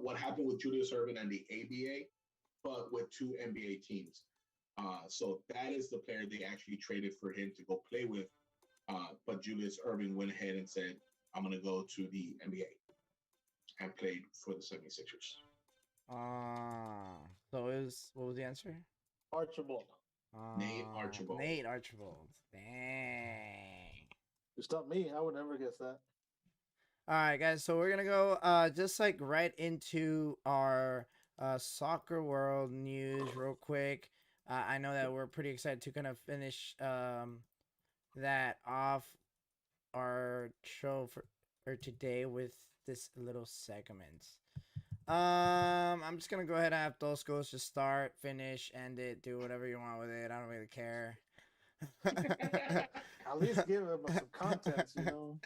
what happened with Julius Erving and the ABA, but with two NBA teams. So that is the player they actually traded for him to go play with. But Julius Erving went ahead and said, I'm going to go to the NBA and played for the 76ers. So what was the answer? Archibald. Nate Archibald. Nate Archibald. Dang. You stop me. I would never guess that. All right, guys. So we're gonna go just like right into our soccer world news real quick. I know that we're pretty excited to kind of finish that off our show for today with this little segment. I'm just gonna go ahead and have Toscos just start, finish, end it, do whatever you want with it. I don't really care. At least give them some content, you know.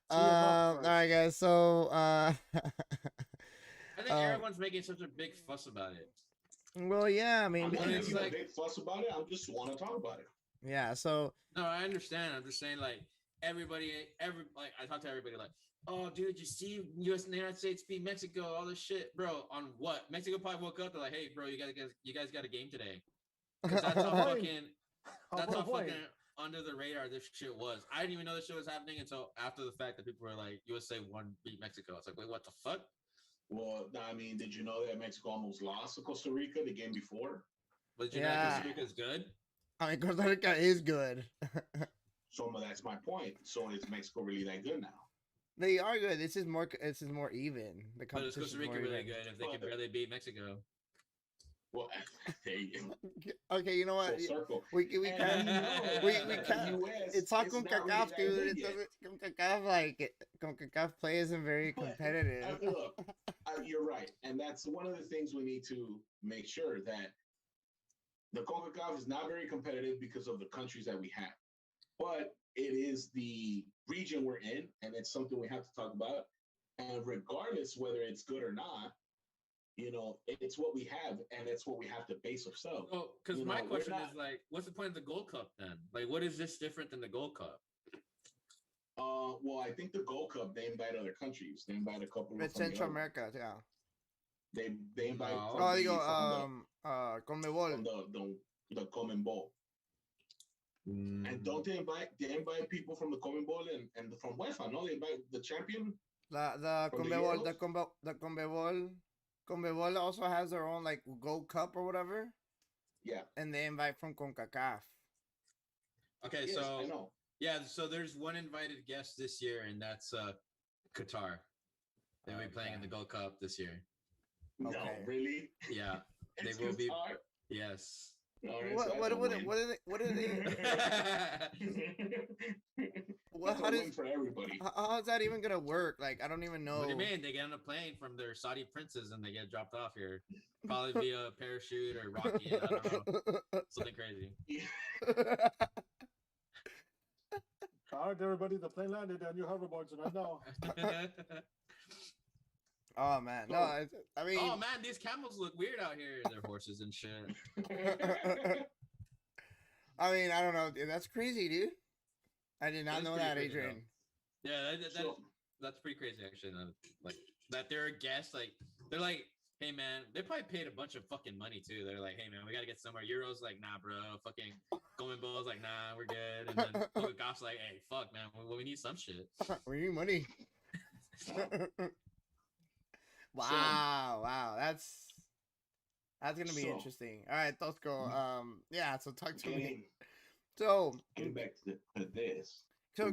All right, guys. So I think everyone's making such a big fuss about it. well, yeah. I mean, I'm not because making a big fuss about it. I just want to talk about it. yeah. So No, I understand. I'm just saying, like, I talk to everybody, like, oh, dude, you see U.S. and the United States beat Mexico, all this shit, bro. On what? Mexico probably woke up. They're like, hey, bro, you guys got a game today. 'Cause that's how fucking under the radar this shit was. I didn't even know this shit was happening until after the fact that people were like, USA won, beat Mexico. It's like, wait, what the fuck? Well, I mean, did you know that Mexico almost lost to Costa Rica the game before? But you know Costa Rica's good? I mean, Costa Rica is good. So that's my point. So is Mexico really that good now? They are good. This is more even. The But is competition Costa Rica really good if they can barely beat Mexico? Well, there you go. Okay, you know what? Full circle. We can't. It's all CONCACAF, dude. It doesn't. CONCACAF play isn't very competitive. Look, you're right, and that's one of the things we need to make sure that the CONCACAF is not very competitive because of the countries that we have, but it is the region we're in, and it's something we have to talk about. And regardless whether it's good or not, you know, it's what we have, and it's what we have to base ourselves. Oh, because my question is like, what's the point of the Gold Cup then? Like, what is this different than the Gold Cup? Well, I think the Gold Cup, they invite other countries. They invite a couple of Central America, yeah. They invite. CONMEBOL. The CONMEBOL. And don't they invite people from the CONMEBOL and from UEFA? No, they invite the champion. The CONMEBOL also has their own like Gold Cup or whatever. Yeah. And they invite from CONCACAF. Okay, yes, so I know. Yeah, so there's one invited guest this year, and that's Qatar. They'll be playing in the Gold Cup this year. No, really? Yeah, they will be. Yes. What are they? How for everybody. How is that even gonna work? Like, I don't even know. What do you mean? They get on a plane from their Saudi princes and they get dropped off here, probably via parachute or rocket. I don't know, something crazy. All right, everybody, the plane landed and you hoverboards right now. Oh man, no, I mean, oh man, these camels look weird out here. They're horses and shit. I mean, I don't know. That's crazy, dude. I did not That is know pretty that, crazy, Adrian. though. Yeah, that's pretty crazy actually. Like that they're a guest. Like they're like, hey man, they probably paid a bunch of fucking money too. They're like, hey man, we gotta get somewhere. Euros like, nah, bro. Fucking Gomenbo's like, nah, we're good. And then Goff's like, hey, fuck, man, we need some shit. We need money. Wow, that's gonna be interesting. All right, let's go. Yeah, so talk to me. So getting back to this. So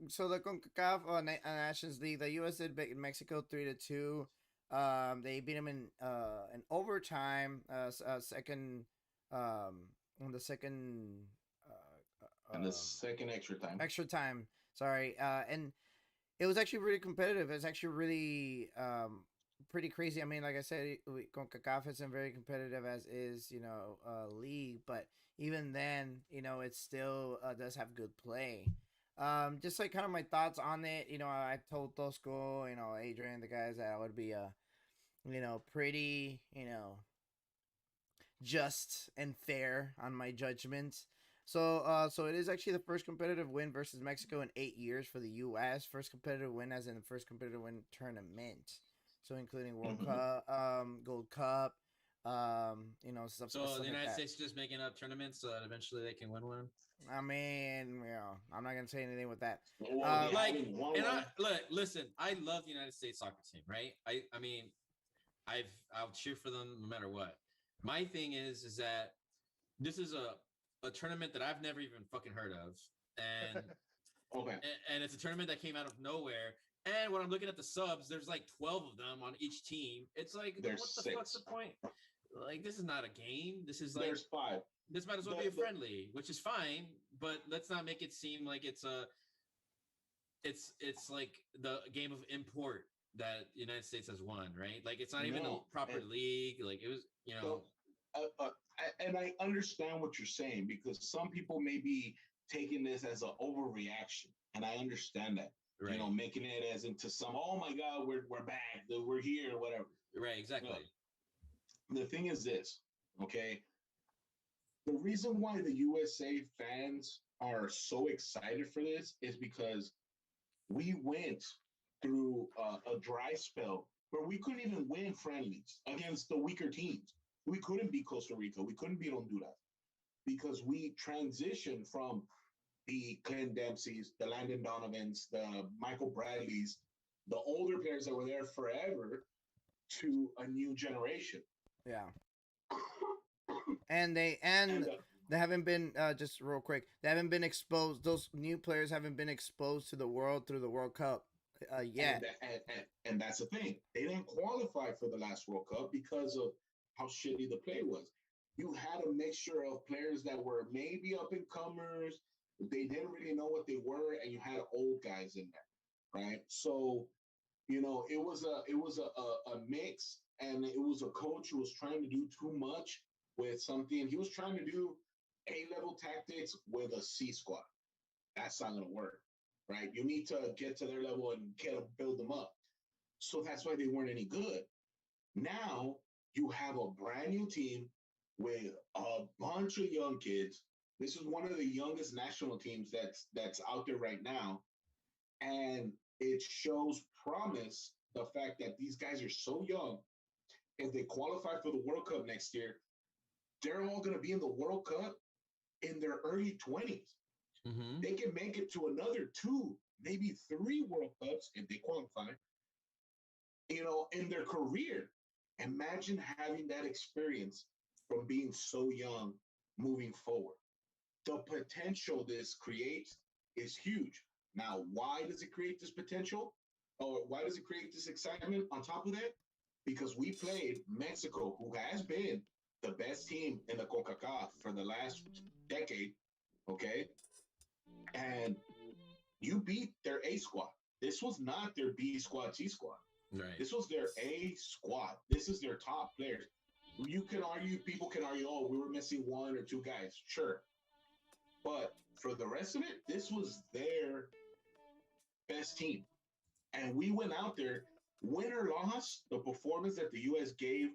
so the CONCACAF Nations League, the U.S. did beat Mexico 3-2. They beat them in overtime. Second on the second. And the second extra time. Extra time. Sorry. And it was actually really competitive. It's actually really pretty crazy. I mean, like I said, CONCACAF isn't very competitive as is, league, but even then, it still does have good play. Just like kind of my thoughts on it, I told Tosco, Adrian, the guys, that I would be pretty, just and fair on my judgments. So it is actually the first competitive win versus Mexico in 8 years for the U.S. First competitive win, as in the first competitive win tournament. So including World Cup, Gold Cup, stuff. So the United States is just making up tournaments so that eventually they can win one. I mean, I'm not gonna say anything with that. Listen, I love the United States soccer team, right? I mean, I'll cheer for them no matter what. My thing is that this is a tournament that I've never even fucking heard of, and and it's a tournament that came out of nowhere. And when I'm looking at the subs, there's like 12 of them on each team. It's like, what the fuck's the point? Like, this is not a game. This is like, there's 5. This might as well be a friendly, which is fine, but let's not make it seem like it's like the game of import that the United States has won, right? Like, it's not even a proper league. Like, it was, and I understand what you're saying, because some people may be taking this as an overreaction, and I understand that. Right. Making it as into some, oh my God, we're back, we're here, or whatever. Right, exactly. The thing is this, okay? The reason why the USA fans are so excited for this is because we went through a dry spell where we couldn't even win friendlies against the weaker teams. We couldn't beat Costa Rica. We couldn't beat Honduras because we transitioned from the Clint Dempseys, the Landon Donovans, the Michael Bradleys, the older players that were there forever, to a new generation. Yeah. And they haven't been just real quick. They haven't been exposed. Those new players haven't been exposed to the world through the World Cup yet. And that's the thing. They didn't qualify for the last World Cup because of how shitty the play was. You had a mixture of players that were maybe up and comers. They didn't really know what they were, and you had old guys in there, right? So, it was a mix, and it was a coach who was trying to do too much with something. He was trying to do A-level tactics with a C squad. That's not going to work, right? You need to get to their level and build them up. So that's why they weren't any good. Now you have a brand new team with a bunch of young kids. This is one of the youngest national teams that's out there right now. And it shows promise, the fact that these guys are so young. If they qualify for the World Cup next year, they're all going to be in the World Cup in their early 20s. Mm-hmm. They can make it to another 2, maybe 3 World Cups if they qualify, in their career. Imagine having that experience from being so young moving forward. The potential this creates is huge. Now, why does it create this potential? Or why does it create this excitement on top of that? Because we played Mexico, who has been the best team in the CONCACAF for the last decade, okay? And you beat their A squad. This was not their B squad, C squad. Right. This was their A squad. This is their top players. People can argue, oh, we were missing 1 or 2 guys. Sure. But for the rest of it, this was their best team. And we went out there Win or loss, the performance that the U.S. gave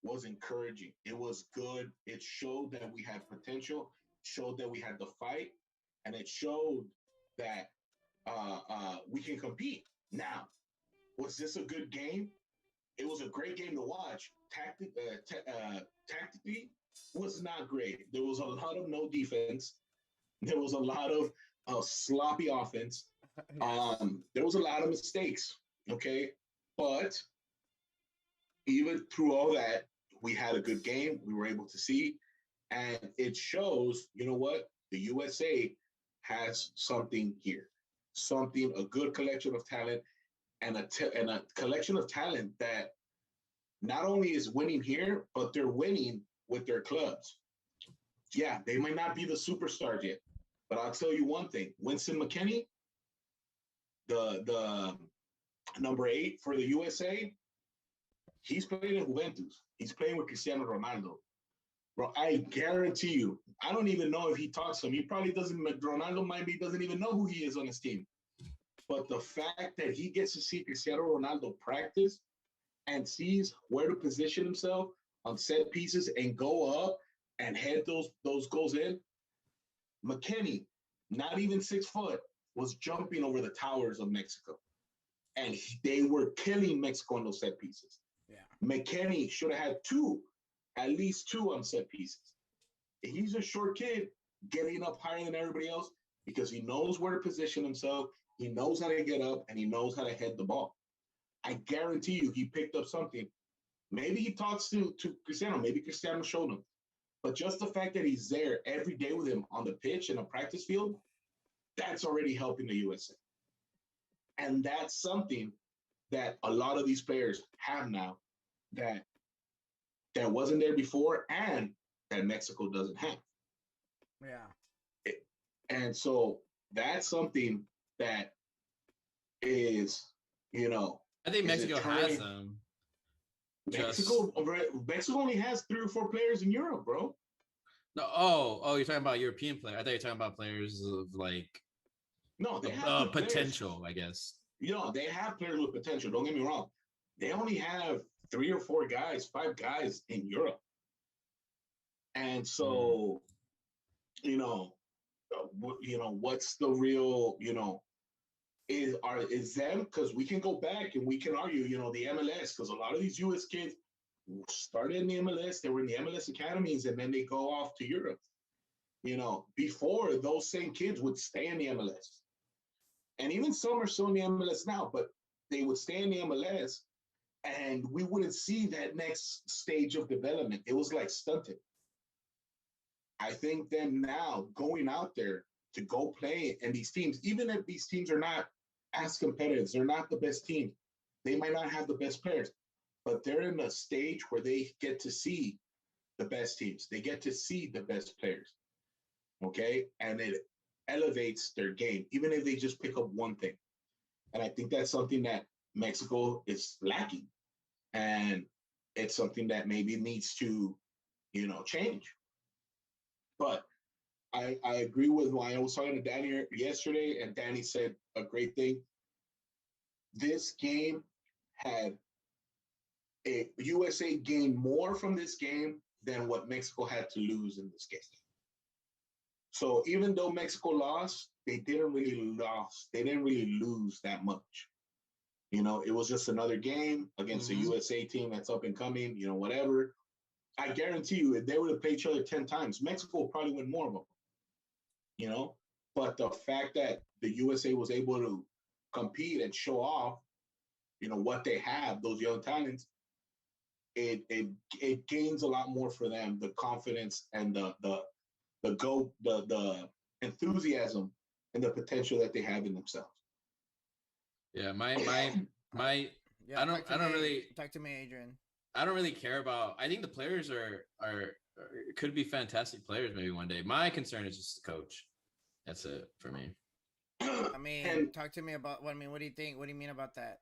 was encouraging. It was good. It showed that we had potential, showed that we had the fight, and it showed that we can compete. Now, was this a good game? It was a great game to watch. Tactically, was not great. There was a lot of no defense. There was a lot of sloppy offense. Yes. There was a lot of mistakes. Okay, but even through all that, we had a good game. We were able to see, and it shows. You know what? The USA has something here, something a good collection of talent, and and a collection of talent that not only is winning here, but they're winning with their clubs. Yeah, they might not be the superstars yet, but I'll tell you one thing: Winston McKinney, the number 8 for the USA, he's playing in Juventus. He's playing with Cristiano Ronaldo. Bro, I guarantee you, I don't even know if he talks to him. He probably doesn't. Ronaldo might be doesn't even know who he is on his team. But the fact that he gets to see Cristiano Ronaldo practice and sees where to position himself on set pieces and go up and head those goals in, McKinney, not even 6 foot, was jumping over the towers of Mexico. And they were killing Mexico on those set pieces. Yeah. McKinney should have had at least two on set pieces. He's a short kid getting up higher than everybody else because he knows where to position himself, he knows how to get up, and he knows how to head the ball. I guarantee you he picked up something. Maybe he talks to Cristiano, maybe Cristiano showed him. But just the fact that he's there every day with him on the pitch in a practice field, that's already helping the USA. And that's something that a lot of these players have now that wasn't there before and that Mexico doesn't have. Yeah. And so that's something that is, I think Mexico has them. Mexico only has 3 or 4 players in Europe, bro. No, oh, you're talking about European players. I thought you were talking about players of like no, they have potential, players. I guess. They have players with potential. Don't get me wrong. They only have 3 or 4 guys, 5 guys in Europe. And so, what's the real, is them? Because we can go back and we can argue, the MLS, because a lot of these U.S. kids started in the MLS, they were in the MLS academies, and then they go off to Europe. Before, those same kids would stay in the MLS. And even some are still in the MLS now, but they would stay in the MLS, and we wouldn't see that next stage of development. It was like stunted. I think them now going out there to go play in these teams, even if these teams are not as competitive, they're not the best teams, they might not have the best players, but they're in a stage where they get to see the best teams. They get to see the best players. Okay? And it elevates their game, even if they just pick up one thing. And I think that's something that Mexico is lacking. And it's something that maybe needs to, change. But I agree with what I was talking to Danny yesterday, and Danny said a great thing. This game had a USA gained more from this game than what Mexico had to lose in this game. So even though Mexico lost, they didn't really lose that much. It was just another game against a USA team that's up and coming, whatever. I guarantee you, if they would have played each other 10 times, Mexico would probably win more of them. But the fact that the USA was able to compete and show off, what they have, those young talents, it gains a lot more for them, the confidence and the enthusiasm and the potential that they have in themselves. Yeah, my Yeah, I don't really talk to me, Adrian. I don't really care about. I think the players are could be fantastic players maybe one day. My concern is just the coach. That's it for me. I mean, talk to me about what do you think? What do you mean about that?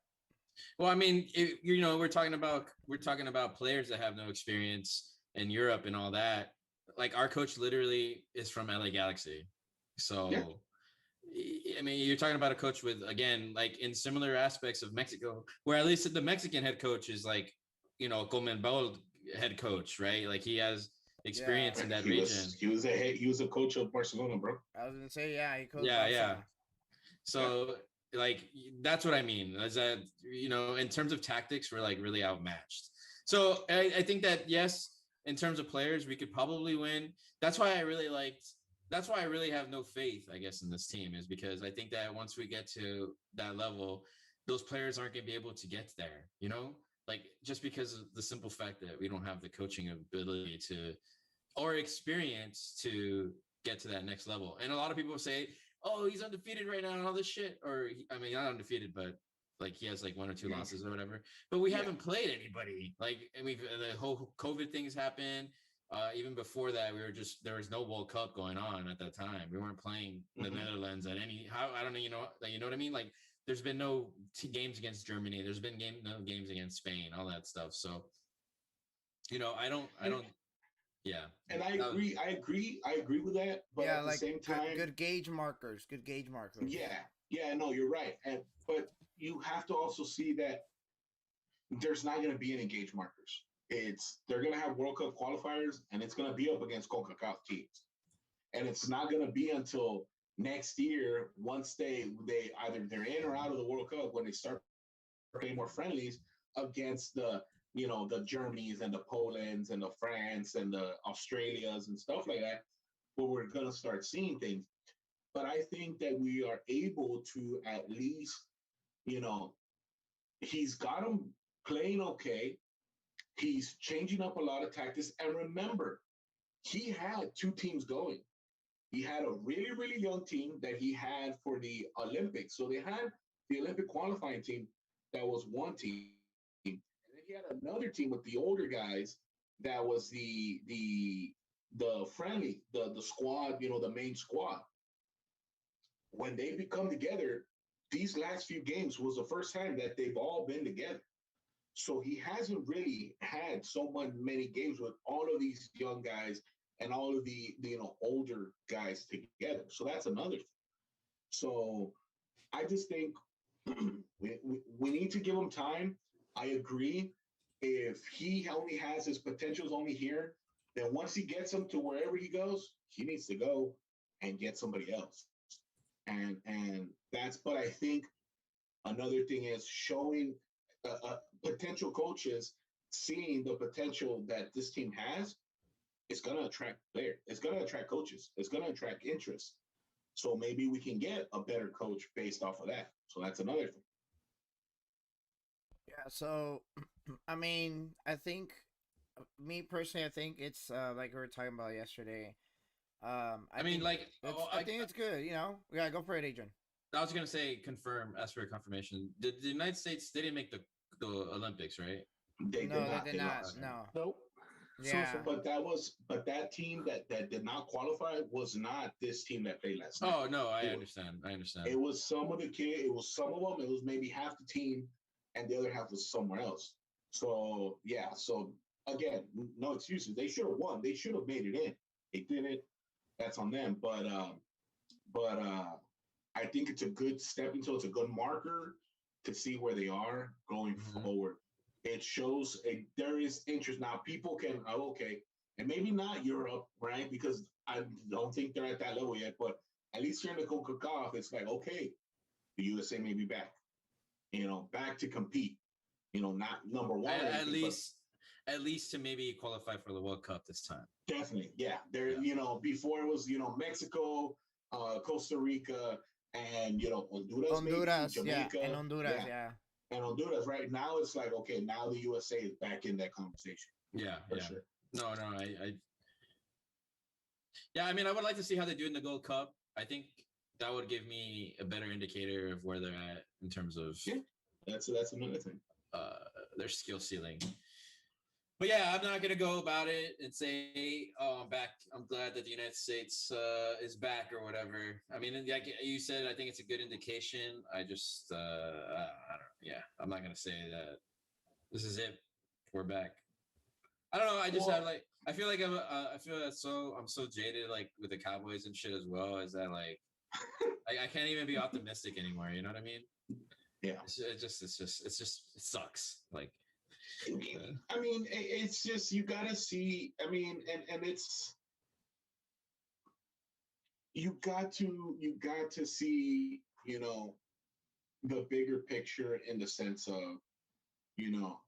Well, I mean, we're talking about players that have no experience in Europe and all that. Like our coach literally is from LA Galaxy, so I mean, you're talking about a coach with, again, like in similar aspects of Mexico, where at least the Mexican head coach is like, Conmebol head coach, right? Like he has experience in that region. He was a coach of Barcelona, bro. I was gonna say, yeah, he coached Yeah, yeah. Barca. So like that's what I mean. Is that in terms of tactics, we're like really outmatched. So I think that yes, in terms of players, we could probably win. That's why I really liked. That's why I really have no faith, I guess, in this team, is because I think that once we get to that level, those players aren't going to be able to get there. Like just because of the simple fact that we don't have the coaching ability or experience to get to that next level. And a lot of people say, oh, he's undefeated right now and all this shit. Or, I mean, not undefeated, but like he has like 1 or 2 losses or whatever. But we haven't played anybody. Like, and the whole COVID things happened. Even before that, there was no World Cup going on at that time. We weren't playing the Netherlands at I don't know, you know what I mean? Like, there's been no games against Germany. There's been no games against Spain, all that stuff. So, I don't. Yeah. And I agree with that. But Yeah, at the like same time, good gauge markers. Yeah, no, you're right. But you have to also see that there's not going to be any gauge markers. They're going to have World Cup qualifiers, and it's going to be up against CONCACAF teams. And it's not going to be until next year, once they either they're in or out of the World Cup, when they start playing more friendlies against the Germanys and the Polands and the France and the Australias and stuff like that, where we're going to start seeing things. But I think that we are able to at least, he's got them playing okay. He's changing up a lot of tactics. And remember, he had 2 teams going. He had a really, really young team that he had for the Olympics. So they had the Olympic qualifying team that was one team. And then he had another team with the older guys that was the friendly, the squad, the main squad. When they become together, these last few games was the first time that they've all been together. So he hasn't really had so many games with all of these young guys and all of the older guys together. So that's another thing. So I just think we need to give him time. I agree. If he only has his potentials only here, then once he gets him to wherever he goes, he needs to go and get somebody else. And that's, but I think another thing is showing potential coaches seeing the potential that this team has. It's going to attract players. It's going to attract coaches. It's going to attract interest. So maybe we can get a better coach based off of that. So that's another thing. Yeah. So, I mean, I think me personally, I think it's like we were talking about yesterday. I think it's good. Yeah, go for it, Adrian. I was gonna say ask for a confirmation. The United States, they didn't make the Olympics, right? They did not. No. Nope. Yeah. But that team that did not qualify was not this team that played last night. Oh no, I understand. It was some of the kids. It was some of them. It was maybe half the team, and the other half was somewhere else. So yeah. So again, no excuses. They should have won. They should have made it in. They didn't. That's on them. But I think it's a good stepping stone. It's a good marker to see where they are going forward. It shows there is interest. Now, people can, and maybe not Europe, right? Because I don't think they're at that level yet, but at least here in the CONCACAF, it's like, okay, the USA may be back, back to compete, not number one. At least to maybe qualify for the World Cup this time. Definitely, yeah. Before it was, Mexico, Costa Rica, and, Honduras, maybe, Jamaica. And Honduras, yeah. And Honduras, right now it's like, okay, now the USA is back in that conversation. Yeah, for sure. No, I mean, I would like to see how they do in the Gold Cup. I think that would give me a better indicator of where they're at in terms of that's another thing. Their skill ceiling. But yeah, I'm not gonna go about it and say, "Oh, I'm back. I'm glad that the United States is back" or whatever. I mean, like you said, I think it's a good indication. I just, I don't. Yeah, I'm not gonna say that this is it. We're back. I don't know. I just have I feel like I'm so jaded like with the Cowboys and shit as well. Is that like I can't even be optimistic anymore. You know what I mean? Yeah. It sucks. Like, I mean, it's just you gotta see. I mean, and it's you got to see, the bigger picture in the sense of, you know,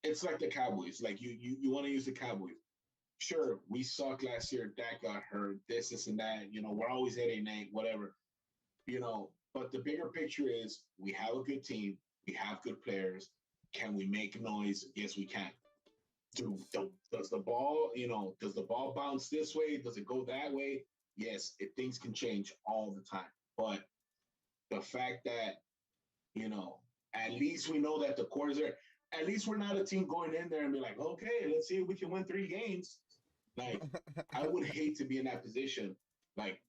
it's like the Cowboys. Like you want to use the Cowboys. Sure, we sucked last year. Dak got hurt. This and that. We're always 8-8, whatever. But the bigger picture is we have a good team. We have good players. Can we make noise? Yes, we can. Does the ball bounce this way? Does it go that way? Yes, things can change all the time. But the fact that, at least we know that the core is there. At least we're not a team going in there and be like, okay, let's see if we can win 3 games. Like, I would hate to be in that position. Like,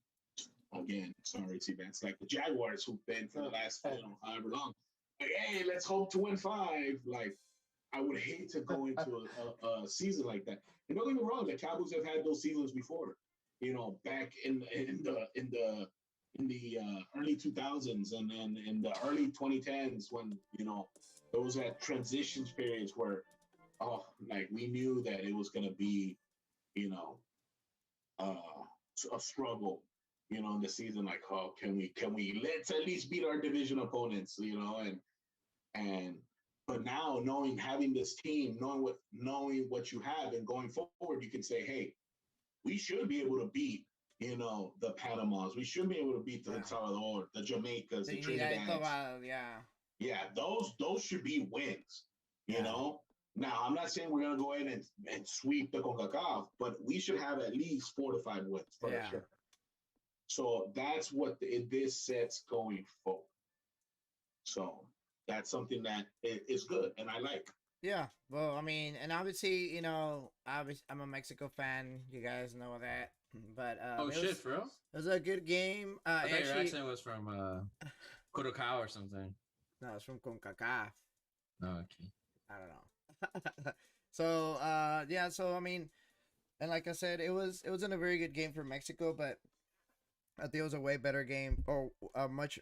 again, sorry, T-Vance, like the Jaguars who've been for the last, however long. Like, hey, let's hope to win 5. Like, I would hate to go into a season like that. And don't get me wrong, the Cowboys have had those seasons before. Back in the early 2000s and then in the early 2010s when those had transitions periods where like we knew that it was going to be a struggle in the season, like, oh, can we let's at least beat our division opponents, and but now having this team, knowing what you have and going forward, you can say, hey, we should be able to beat the Panamas. We should be able to beat the El Salvador, the Jamaicas, the Trinidad. Yeah, those should be wins, Now, I'm not saying we're going to go in and sweep the CONCACAF, but we should have at least 4 to 5 wins for sure. So that's what this sets going forward. So that's something that is good, and I like. Yeah, well, I mean, and obviously, I'm a Mexico fan. You guys know that. But shit, bro! It was a good game. I thought your accent was from Curacao or something. No, it's from CONCACAF. Oh, okay. I don't know. So so I mean, and like I said, it wasn't a very good game for Mexico, but I think it was a way better game, or a much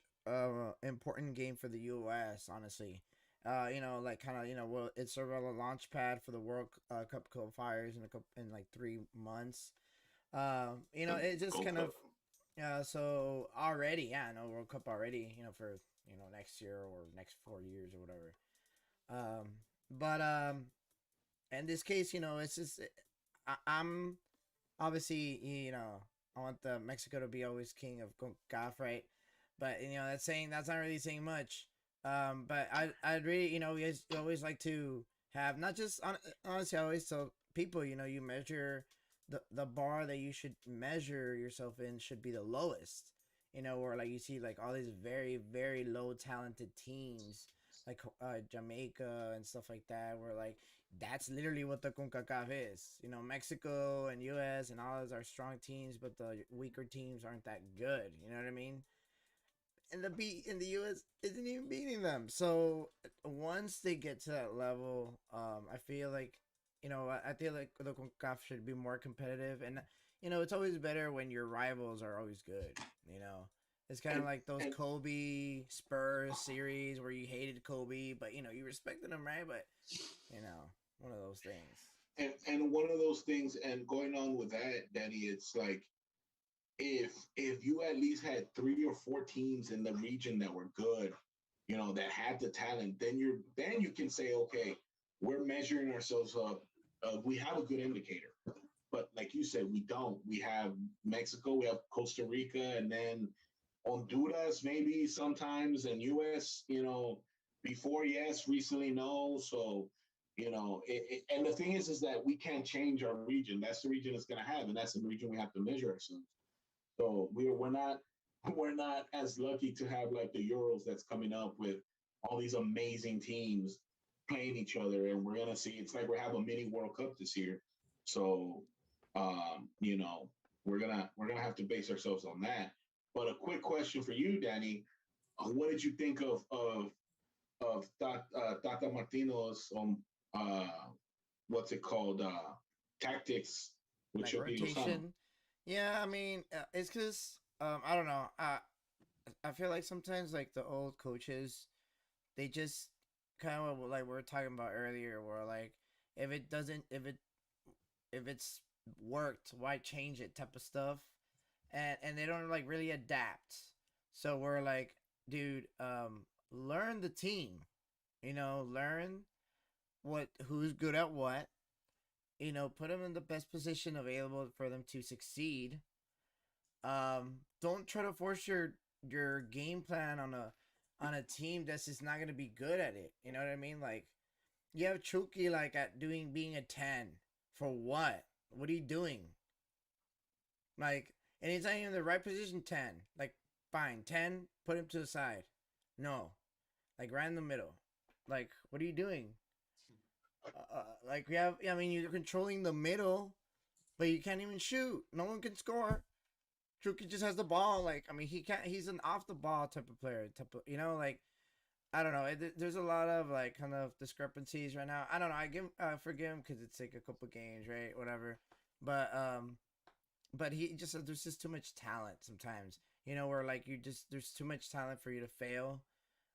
important game for the U.S. Honestly. Like kind of, well, it's sort of a launch pad for the World Cup qualifiers in like 3 months. It just kind of, so already, World Cup already, for, next year or next 4 years or whatever. But in this case, it's just, I'm obviously, I want the Mexico to be always king of CONCACAF, right? But, that's not really saying much. But I'd really, we always like to have, not just, honestly, I always tell people, you measure the bar that you should measure yourself in should be the lowest, or like you see like all these very, very low talented teams like Jamaica and stuff like that, where like that's literally what the CONCACAF is. Mexico and US and all those are strong teams, but the weaker teams aren't that good. You know what I mean? And the US isn't even beating them. So once they get to that level, I feel like, I feel like the CONCACAF should be more competitive. And, it's always better when your rivals are always good, It's kind of like those Kobe Spurs series where you hated Kobe, but, you respected him, right? But, one of those things. And one of those things, and going on with that, Danny, it's like, if you at least had 3 or 4 teams in the region that were good, that had the talent, then you can say, okay, we're measuring ourselves up. We have a good indicator. But like you said, we don't. We have Mexico, we have Costa Rica, and then Honduras maybe sometimes, and US, before yes, recently no. So, and the thing is that we can't change our region. That's the region it's going to have, and that's the region we have to measure ourselves. So we're not as lucky to have like the Euros that's coming up with all these amazing teams playing each other, and we're gonna see. It's like we're having a mini World Cup this year. So, we're gonna have to base ourselves on that. But a quick question for you, Danny: what did you think of Tata Martino's what's it called, tactics with like rotation? Yeah, I mean, it's because I don't know. I feel like sometimes like the old coaches, they just kind of like we were talking about earlier, where like if it doesn't, if it's worked, why change it type of stuff, and they don't like really adapt. So we're like, dude, learn the team, learn who's good at what, put them in the best position available for them to succeed. Don't try to force your game plan on a team that's just not gonna be good at it. You know what I mean? Like you have Chucky like at doing being a 10 for what? What are you doing? Like, and he's not even in the right position. 10, like fine, 10, put him to the side. No, like right in the middle. Like, what are you doing? Like we have, I mean, you're controlling the middle, but you can't even shoot. No one can score. Chucky just has the ball. Like, I mean, he can't. He's an off the ball type of player. Like I don't know. There's a lot of like kind of discrepancies right now. I don't know. I forgive him because it's like a couple games, right? Whatever. But he just there's just too much talent sometimes. Where like there's too much talent for you to fail.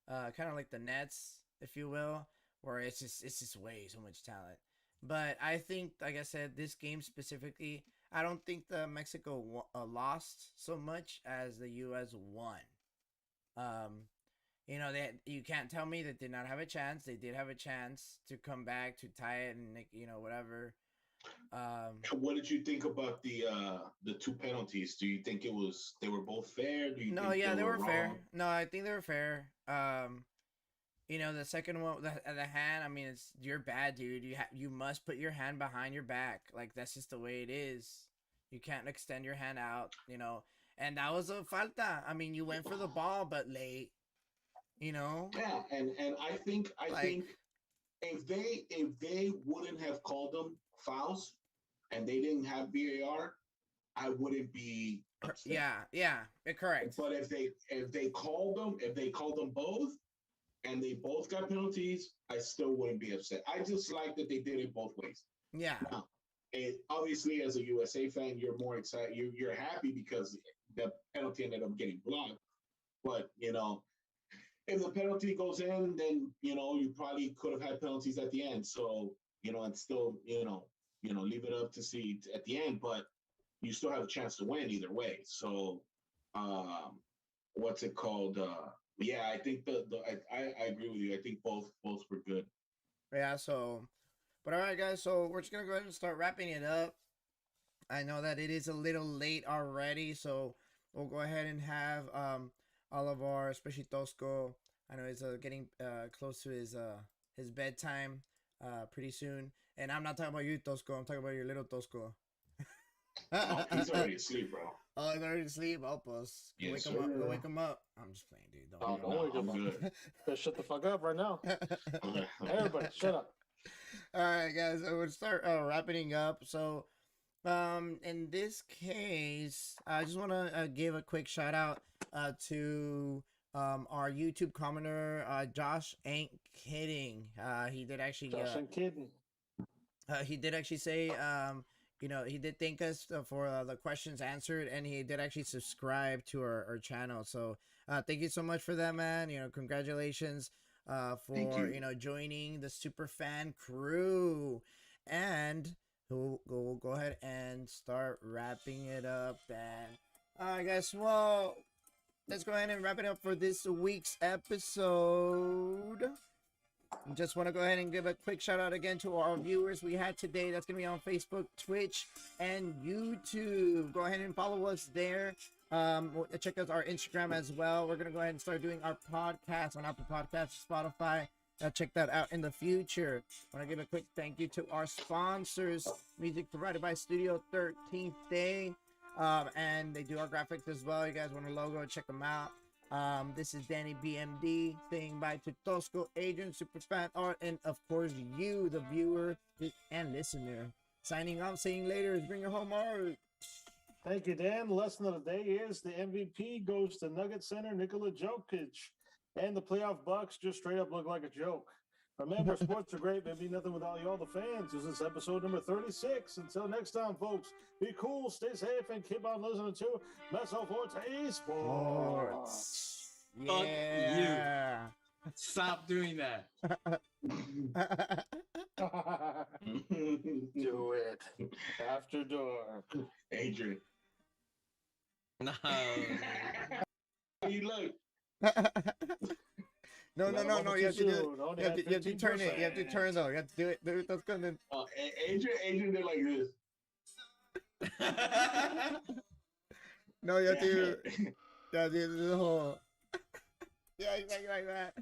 Kind of like the Nets, if you will, where it's just way so much talent. But I think, like I said, this game specifically, I don't think the Mexico lost so much as the U.S. won. Um, you can't tell me that did not have a chance. They did have a chance to come back to tie it and whatever. What did you think about the two penalties? Do you think they were both fair? Do you No, think yeah, they they were were fair. wrong? No, I think they were fair. The second one, the hand. I mean, it's you're bad, dude. You must put your hand behind your back. Like that's just the way it is. You can't extend your hand out. And that was a falta. I mean, you went for the ball, but late. You know, Yeah, and I think like if they wouldn't have called them fouls and they didn't have VAR, I wouldn't be upset. yeah, correct. But if they called them both and they both got penalties, I still wouldn't be upset. I just like that they did it both ways. Yeah, Now, obviously, as a USA fan, you're more excited. You're happy because the penalty ended up getting blocked. But if the penalty goes in, then you probably could have had penalties at the end. So and still leave it up to see at the end, but you still have a chance to win either way. So, what's it called? Yeah, I think I agree with you. I think both were good. yeah. So, but all right, guys. So we're just gonna go ahead and start wrapping it up. I know that it is a little late already, so we'll go ahead and have all of our, especially Tosco. I know he's getting close to his bedtime pretty soon, and I'm not talking about you, Tosco. I'm talking about your little Tosco. Oh, he's already asleep, bro. Oh, he's already asleep. Help us. Go Yes, wake him up. Go sir. wake him up. I'm just playing, dude. Don't Oh, wake don't wake him I'm up. good. Better shut the fuck up right now. Everybody, shut up. All right, guys. So we'll start wrapping up. So, in this case, I just want to give a quick shout out to our YouTube commenter, Josh ain't kidding. He did actually Josh ain't kidding. he did actually say he did thank us for the questions answered, and he did actually subscribe to our channel. So thank you so much for that, man. Congratulations for joining the super fan crew. And we'll go ahead and start wrapping it up then. All right, guys. Well, let's go ahead and wrap it up for this week's episode. Just want to go ahead and give a quick shout out again to our viewers we had today. That's going to be on Facebook, Twitch, and YouTube. Go ahead and follow us there. Check out our Instagram as well. We're going to go ahead and start doing our podcast on Apple Podcasts, Spotify. Check that out in the future. I want to give a quick thank you to our sponsors. Music provided by Studio 13th Day. And they do our graphics as well. You guys want a logo, check them out. This is Danny BMD saying bye to Tosco, Adrian, Superfan Art, and of course you, the viewer and listener. Signing off, saying later is bring your home art. Thank you, Dan. The lesson of the day is the MVP goes to Nugget Center Nikola Jokic, and the playoff Bucks just straight up look like a joke. Remember, sports are great. There'd be nothing without y'all, the fans. This is episode number 36. Until next time, folks, be cool, stay safe, and keep on listening to Mezzo Forte Sports. Fuck Yeah. Stop doing that. Do it after dark. Adrian. No. You look. No. You have to do it. Only You have had to turn it. You have to 15%. turn though. You have to do it. That's gonna. Adrian did like this. No, you have to. Yeah, do the whole. Yeah, like that.